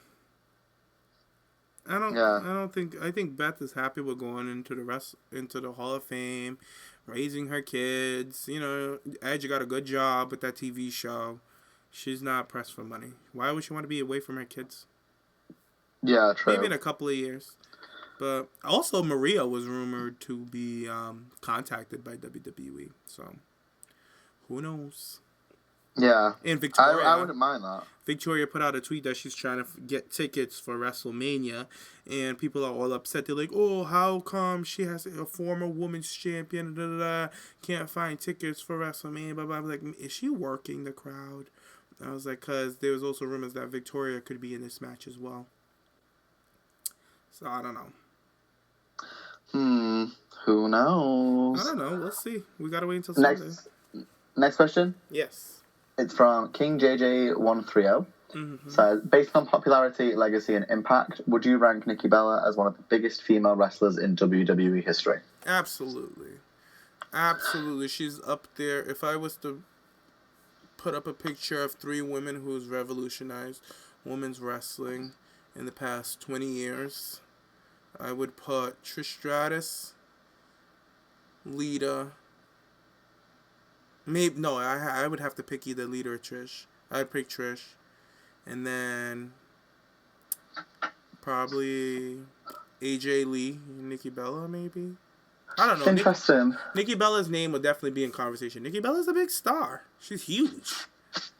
I think Beth is happy with going into the Hall of Fame, raising her kids. You know, Edge got a good job with that TV show. She's not pressed for money. Why would she want to be away from her kids? Yeah, true. Maybe in a couple of years. But also Maria was rumored to be contacted by WWE. So, who knows? Yeah. And Victoria. I wouldn't mind that. Victoria put out a tweet that she's trying to get tickets for WrestleMania. And people are all upset. They're like, oh, how come she has a former women's champion, can't find tickets for WrestleMania, blah, blah, blah. Like, is she working the crowd? I was like, because there was also rumors that Victoria could be in this match as well. So, I don't know. Who knows? I don't know. We'll see. We got to wait until Sunday. Next question? Yes. It's from King JJ130. Mm-hmm. So, based on popularity, legacy, and impact, would you rank Nikki Bella as one of the biggest female wrestlers in WWE history? Absolutely. Absolutely. She's up there. If I was to put up a picture of 3 women who's revolutionized women's wrestling in the past 20 years, I would put Trish Stratus, Lita. I would have to pick either Lita or Trish. I'd pick Trish. And then probably AJ Lee, Nikki Bella, maybe. I don't know. Interesting. Nikki Bella's name would definitely be in conversation. Nikki Bella's a big star. She's huge.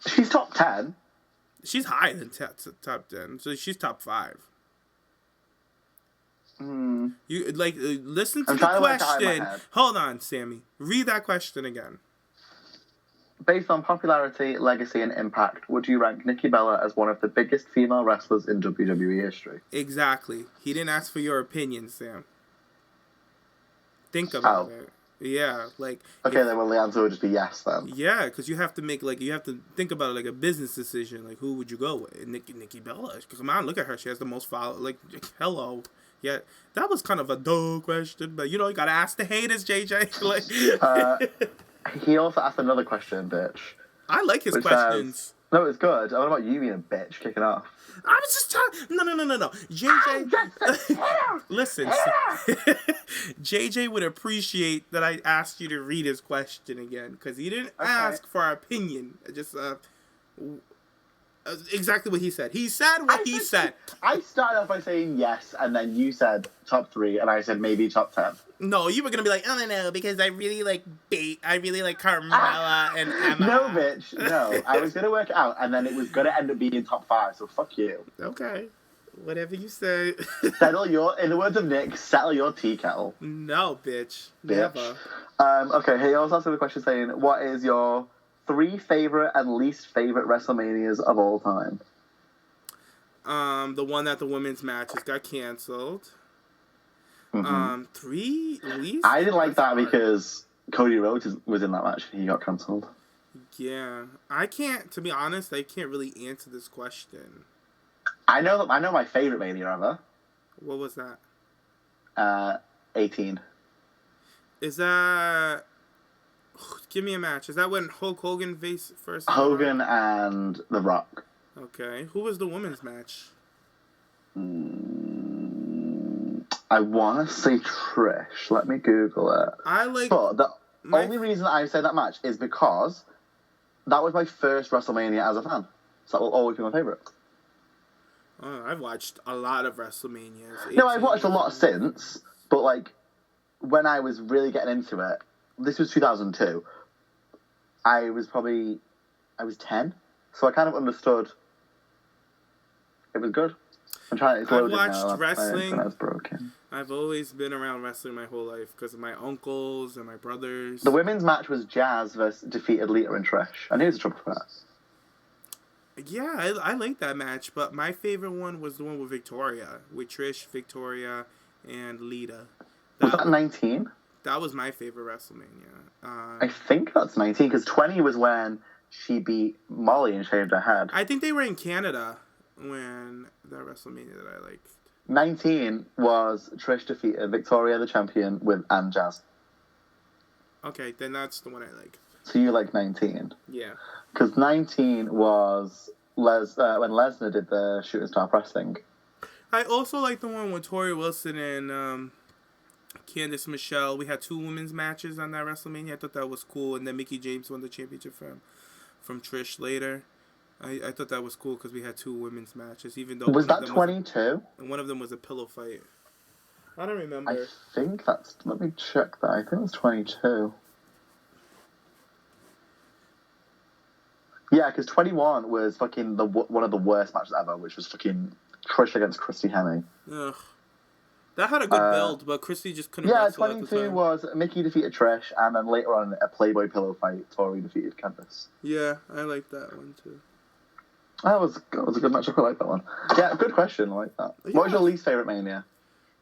She's top 10. She's higher than top 10. So she's top 5. You listen to the question. Hold on, Sammy. Read that question again. based on popularity, legacy, and impact, would you rank Nikki Bella as one of the biggest female wrestlers in WWE history? Exactly. He didn't ask for your opinion, Sam. Think about it. Yeah, like... Okay, then well, the answer would just be yes, then. Yeah, because you have to make, like, you have to think about it like a business decision. Like, who would you go with? Nikki Bella. Because, come on, look at her. She has the most followers. Like, hello. Yeah, that was kind of a dull question, but, you know, you got to ask the haters, JJ. Like... He also asked another question, bitch. I like his questions. No, it's good. What about you being a bitch kicking off? I was just trying... No. JJ... Listen. JJ would appreciate that I asked you to read his question again. Because he didn't ask for our opinion. Just... exactly what he said. He said what he said. I started off by saying yes, and then you said top 3, and I said maybe top 10. No, you were gonna be like, oh no, because I really like Carmella and Emma. No, bitch, no. I was gonna work it out, and then it was gonna end up being top 5. So fuck you. Okay, whatever you say. In the words of Nick, settle your tea kettle. No, bitch. Never. Okay. He also asked a question saying, what is your 3 favorite and least favorite WrestleManias of all time? The one that the women's matches got canceled. 3 least? I didn't like that because Cody Rhodes was in that match and he got cancelled. Yeah. To be honest, I can't really answer this question. I know my favorite Mania ever. What was that? 18. Is that... Give me a match. Is that when Hulk Hogan faced first? Hogan and The Rock. Okay. Who was the women's match? I want to say Trish. Let me Google it. But the only reason I say that match is because that was my first WrestleMania as a fan. So that will always be my favourite. I've watched a lot of WrestleManias. No, I've watched a lot since. But, like, when I was really getting into it, this was 2002. I was 10. So I kind of understood it was good. I'm trying to... I've watched wrestling. I was broken. I've always been around wrestling my whole life because of my uncles and my brothers. The women's match was Jazz versus defeated Lita and Trish. I knew it was a triple threat. Yeah, I like that match, but my favorite one was the one with Victoria. With Trish, Victoria, and Lita. Was that 19? That was my favorite WrestleMania. I think that's 19, because 20 was when she beat Molly and shaved her head. I think they were in Canada when that WrestleMania that I liked. 19 was Trish defeated Victoria, the champion, and Jazz. Okay, then that's the one I like. So you like 19? Yeah. Because 19 was when Lesnar did the Shooting Star Press thing. I also like the one with Tori Wilson and Candice Michelle. We had 2 women's matches on that WrestleMania. I thought that was cool. And then Mickie James won the championship from Trish later. I thought that was cool because we had 2 women's matches, even though... Was that 22? And one of them was a pillow fight. I don't remember. I think that's... Let me check that. I think it was 22. Yeah, because 21 was fucking one of the worst matches ever, which was fucking Trish against Christy Hemme. Ugh. That had a good build, but Christy just couldn't wrestle at the time. 22 was Mickie defeated Trish, and then later on, a Playboy pillow fight, Tori defeated Candice. Yeah, I like that one too. That was a good match. I quite like that one. Yeah, good question. I like that. Yeah. What was your least favourite Mania?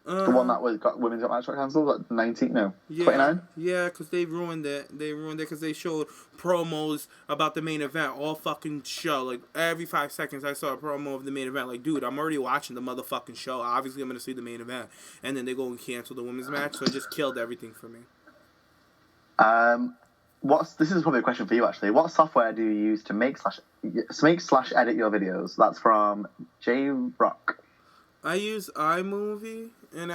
The one that women's match got cancelled? Like 19? No. 29? Yeah, because they ruined it. They ruined it because they showed promos about the main event all fucking show. Like, every 5 seconds I saw a promo of the main event. Like, dude, I'm already watching the motherfucking show. Obviously, I'm going to see the main event. And then they go and cancel the women's match. So it just killed everything for me. This is probably a question for you, actually. What software do you use to make / edit your videos? That's from J Rock. I use iMovie, and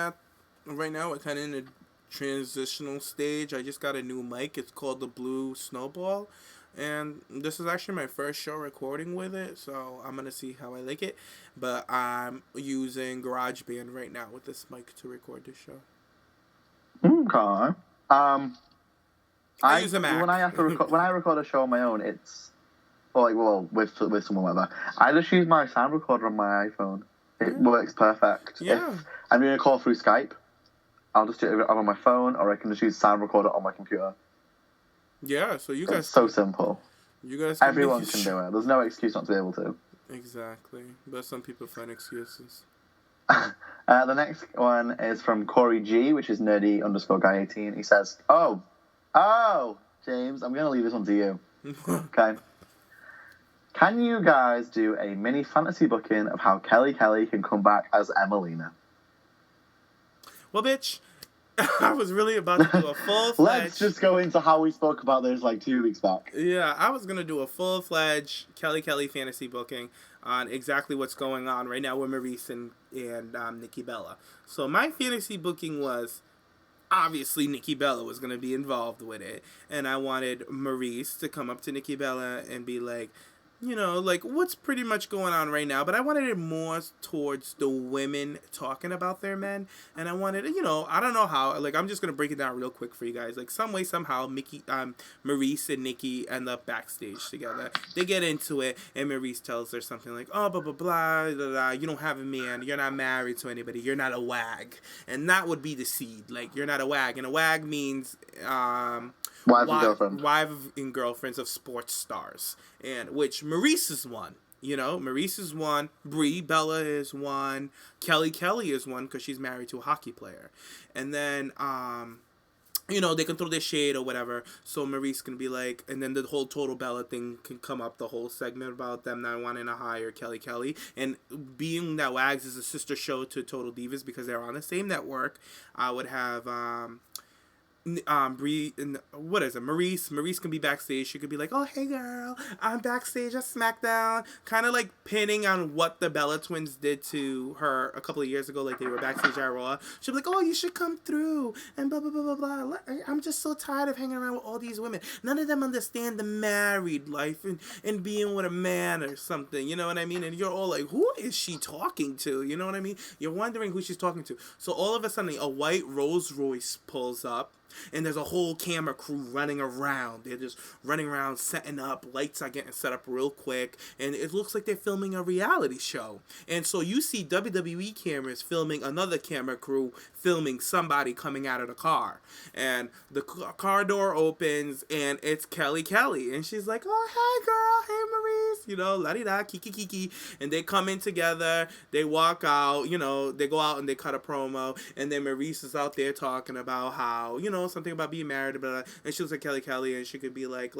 right now we're kind of in a transitional stage. I just got a new mic. It's called the Blue Snowball, and this is actually my first show recording with it, so I'm going to see how I like it. But I'm using GarageBand right now with this mic to record this show. Okay. I use a Mac. When I record a show on my own, it's with someone, whatever. I just use my sound recorder on my iPhone. It works perfect. Yeah. If I'm doing a call through Skype, I'll just do it on my phone, or I can just use sound recorder on my computer. Yeah, so you guys... It's so simple. You guys Everyone can do it. There's no excuse not to be able to. Exactly. But some people find excuses. The next one is from Corey G, which is nerdy_guy18. He says, Oh, James, I'm going to leave this one to you. Okay. Can you guys do a mini fantasy booking of how Kelly Kelly can come back as Emelina? Well, bitch, I was really about to do a full-fledged... Let's just go into how we spoke about this like 2 weeks back. Yeah, I was going to do a full-fledged Kelly Kelly fantasy booking on exactly what's going on right now with Maryse and Nikki Bella. So my fantasy booking was... Obviously, Nikki Bella was going to be involved with it. And I wanted Maryse to come up to Nikki Bella and be like, you know, like, what's pretty much going on right now. But I wanted it more towards the women talking about their men. And I wanted, you know, I don't know how. Like, I'm just going to break it down real quick for you guys. Like, some way, somehow, Maryse and Nikki end up backstage together. They get into it, and Maryse tells her something like, oh, blah, blah, blah, blah, blah. You don't have a man. You're not married to anybody. You're not a wag. And that would be the seed. Like, you're not a wag. And a wag means... Wife and girlfriends of sports stars, and which Maryse is one. You know, Maryse is one. Brie Bella is one. Kelly Kelly is one because she's married to a hockey player, and then you know, they can throw their shade or whatever. So Maryse can be like, and then the whole Total Bella thing can come up. The whole segment about them not wanting to hire Kelly Kelly, and being that Wags is a sister show to Total Divas because they're on the same network. I would have Brie and Maryse can be backstage. She could be like, oh, hey girl, I'm backstage at SmackDown, kind of like pinning on what the Bella twins did to her a couple of years ago, like they were backstage at Raw. She'll be like, oh, you should come through and blah blah blah blah blah. I'm just so tired of hanging around with all these women. None of them understand the married life and being with a man or something, you know what I mean? And you're all like, who is she talking to? You know what I mean? You're wondering who she's talking to. So all of a sudden a white Rolls Royce pulls up, and there's a whole camera crew running around. They're just running around, setting up. Lights are getting set up real quick. And it looks like they're filming a reality show. And so you see WWE cameras filming another camera crew filming somebody coming out of the car. And the car door opens, and it's Kelly Kelly. And she's like, oh, hey, girl. Hey, Maryse. You know, la-di-da, kiki. And they come in together. They walk out. You know, they go out and they cut a promo. And then Maryse is out there talking about how, you know, something about being married, blah, blah, blah. And she looks like Kelly Kelly, and she could be like,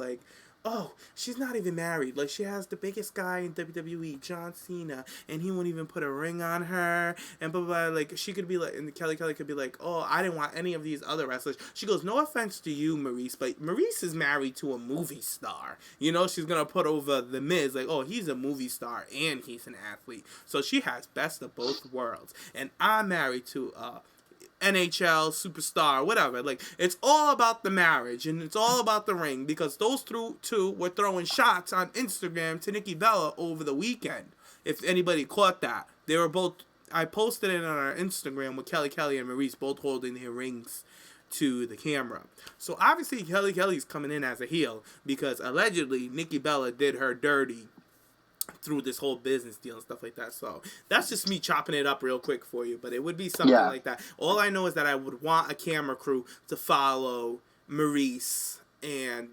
oh, she's not even married. Like, she has the biggest guy in WWE, John Cena, and he won't even put a ring on her, and blah, blah, blah. Like, she could be like, and Kelly Kelly could be like, oh, I didn't want any of these other wrestlers. She goes, no offense to you, Maryse, but Maryse is married to a movie star. You know, she's going to put over The Miz, like, oh, he's a movie star, and he's an athlete. So she has best of both worlds. And I'm married to NHL superstar, whatever. Like, it's all about the marriage, and it's all about the ring, because those two were throwing shots on Instagram to Nikki Bella over the weekend. If anybody caught that, they were both. I posted it on our Instagram with Kelly Kelly and Maryse both holding their rings to the camera. So obviously Kelly Kelly's coming in as a heel because allegedly Nikki Bella did her dirty through this whole business deal and stuff like that. So that's just me chopping it up real quick for you, but it would be something like that. All I know is that I would want a camera crew to follow Maryse and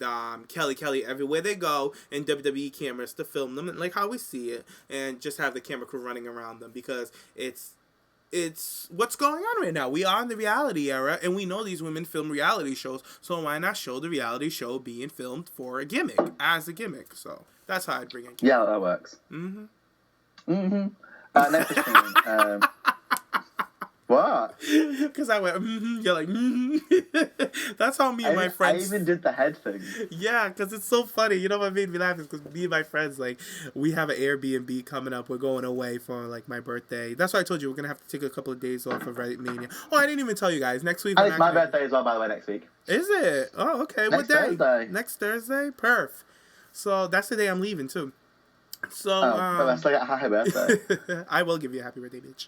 Kelly Kelly everywhere they go, and WWE cameras to film them, like how we see it, and just have the camera crew running around them, because it's what's going on right now. We are in the reality era, and we know these women film reality shows, so why not show the reality show being filmed for a gimmick, as a gimmick? So that's how I'd bring it. Yeah, that works. Next question. What? Because I went, you're like, That's how me and my friends... I even did the head thing. Yeah, because it's so funny. You know what made me laugh is because me and my friends, like, we have an Airbnb coming up. We're going away for, like, my birthday. That's why I told you we're going to have to take a couple of days off of Wrestlemania. Oh, I didn't even tell you guys. Next week... It's my birthday as well, by the way, next week. Is it? Oh, okay. What day? Thursday. Next Thursday? Perf. So that's the day I'm leaving, too. So, that's like a happy birthday. I will give you a happy birthday, bitch.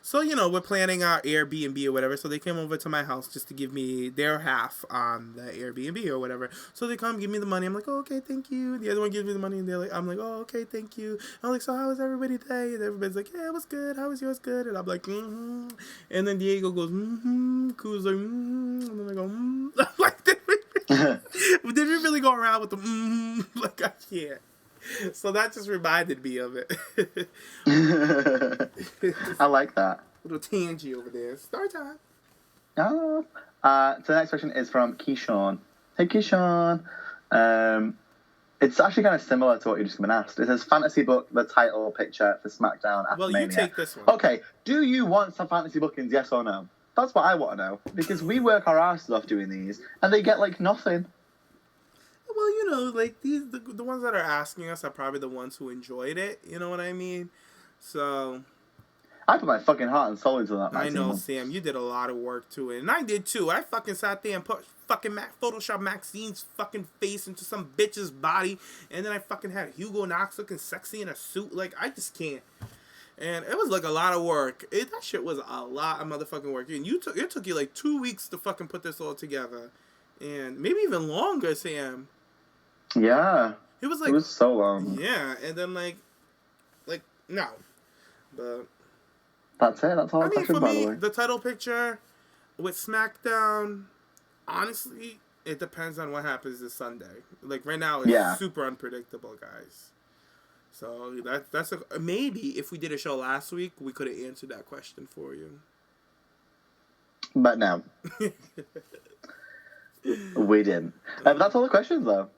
So, you know, we're planning our Airbnb or whatever. So they came over to my house just to give me their half on the Airbnb or whatever. So they come give me the money. I'm like, oh, okay, thank you. The other one gives me the money, and I'm like, oh, okay, thank you. I'm like, so how was everybody today? And everybody's like, yeah, it was good. How was yours? Good. And I'm like, And then Diego goes, Cool's like, And then I go, I'm like, Did we really go around with the like, I can't. So that just reminded me of it. I like that. Little tangy over there. Story time. Oh. So the next question is from Keyshawn. Hey, Keyshawn. It's actually kind of similar to what you just been asked. It says, fantasy book the title picture for SmackDown after Mania. Well, you take this one. Okay, do you want some fantasy bookings, yes or no? That's what I want to know. Because we work our asses off doing these, and they get, like, nothing. Well, you know, like, the ones that are asking us are probably the ones who enjoyed it. You know what I mean? So... I put my fucking heart and soul into that. I know, Sam. You did a lot of work to it. And I did, too. I fucking sat there and put fucking Photoshop Maxine's fucking face into some bitch's body. And then I fucking had Hugo Knox looking sexy in a suit. Like, I just can't. And it was, like, a lot of work. That shit was a lot of motherfucking work. And it took you, like, 2 weeks to fucking put this all together. And maybe even longer, Sam. Yeah. It was, like... It was so long. Yeah. And then, like, no. But... That's it. That's all. I mean, for me, the title picture with SmackDown, honestly, it depends on what happens this Sunday. Like, right now, it's super unpredictable, guys. So, that's maybe if we did a show last week, we could have answered that question for you. But no. We didn't. That's all the questions, though.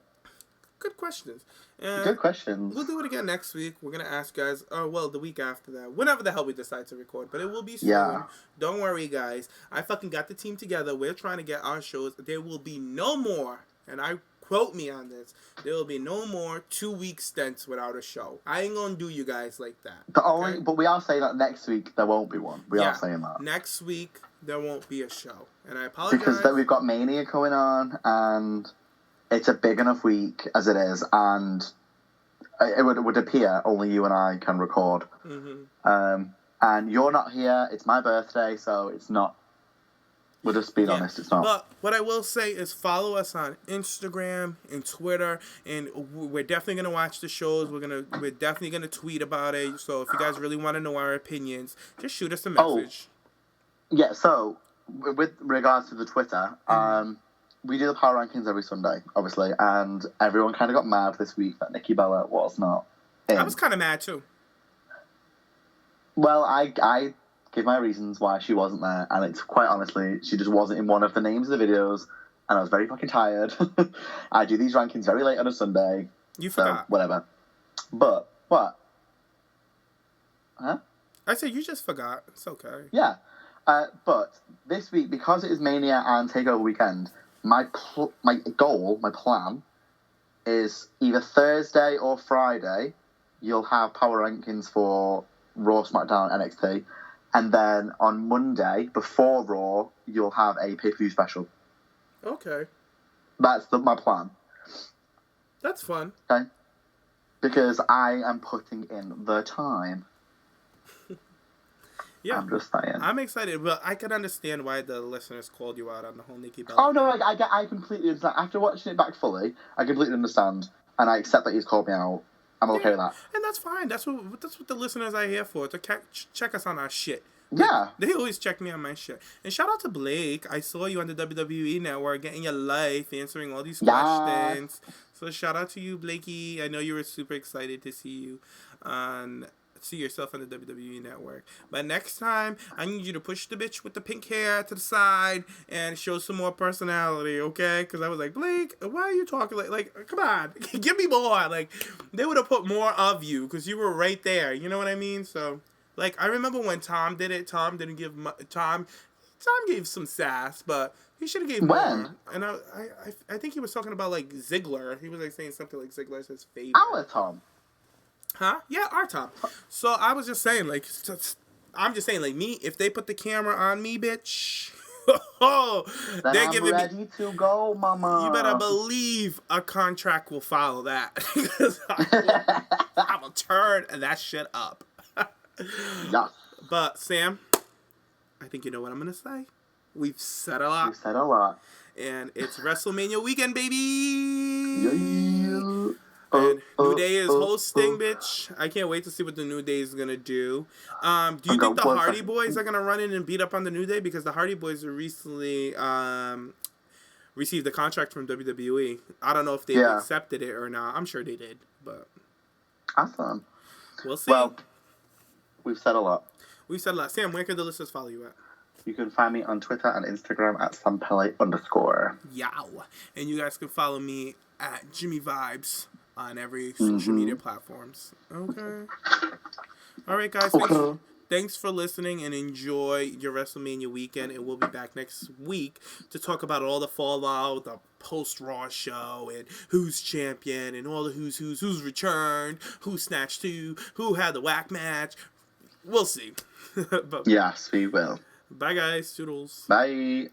Good questions. And good questions. We'll do it again next week. We're going to ask guys, the week after that. Whenever the hell we decide to record. But it will be soon. Yeah. Don't worry, guys. I fucking got the team together. We're trying to get our shows. There will be no more, and I quote me on this, there will be no more 2-week stints without a show. I ain't going to do you guys like that. But we are saying that next week there won't be one. We are saying that. Next week there won't be a show. And I apologize. Because we've got Mania going on, and... it's a big enough week as it is, and it would appear only you and I can record. Mm-hmm. And you're not here. It's my birthday, so it's not. We're just being honest. It's not. But what I will say is follow us on Instagram and Twitter, and we're definitely gonna watch the shows. We're definitely gonna tweet about it. So if you guys really want to know our opinions, just shoot us a message. Yeah. So with regards to the Twitter, we do the power rankings every Sunday, obviously, and everyone kind of got mad this week that Nikki Bella was not in. I was kind of mad too. Well, I give my reasons why she wasn't there, and it's quite honestly, she just wasn't in one of the names of the videos, and I was very fucking tired. I do these rankings very late on a Sunday. You forgot. Whatever. But, what? Huh? I said you just forgot. It's okay. Yeah. But this week, because it is Mania and Takeover weekend, my plan, is either Thursday or Friday, you'll have power rankings for Raw, SmackDown, NXT. And then on Monday, before Raw, you'll have a pay-per-view special. Okay. That's my plan. That's fun. Okay? Because I am putting in the time. Yeah. I'm just saying. I'm excited, but I can understand why the listeners called you out on the whole Nikki Bella. Oh, no, I completely understand. After watching it back fully, I completely understand. And I accept that he's called me out. I'm okay with that. And that's fine. That's what the listeners are here for, to check us on our shit. Yeah. They always check me on my shit. And shout out to Blake. I saw you on the WWE Network getting your life, answering all these questions. So shout out to you, Blakey. I know you were super excited to see yourself on the WWE Network. But next time, I need you to push the bitch with the pink hair to the side and show some more personality, okay? Because I was like, Blake, why are you talking like come on, give me more. Like, they would have put more of you because you were right there. You know what I mean? So, like, I remember when Tom did it. Tom didn't give Tom gave some sass, but he should have gave more. And I think he was talking about like Ziggler. He was like saying something like Ziggler's his favorite. Our Tom. Huh? Yeah, our Tom. So I was just saying, like, I'm just saying, like, me, if they put the camera on me, bitch, they're giving ready to go, mama. You better believe a contract will follow that. Because I will turn that shit up. Yeah. But, Sam, I think you know what I'm going to say. We've said a lot. We've said a lot. And it's WrestleMania weekend, baby. Yeah. And New Day is hosting, bitch. I can't wait to see what the New Day is going to do. Do you think the Hardy Boys are going to run in and beat up on the New Day? Because the Hardy Boys are recently received a contract from WWE. I don't know if they accepted it or not. I'm sure they did, but awesome. We'll see. Well, we've said a lot. Sam, where can the listeners follow you at? You can find me on Twitter and Instagram at @sampele_. Yow. And you guys can follow me at Jimmy Vibes on every social media platforms. Okay. All right, guys. Thanks for listening and enjoy your WrestleMania weekend. And we'll be back next week to talk about all the fallout, the post-Raw show, and who's champion, and all the who's returned, who snatched who had the whack match. We'll see. Yes, we will. Bye, guys. Toodles. Bye.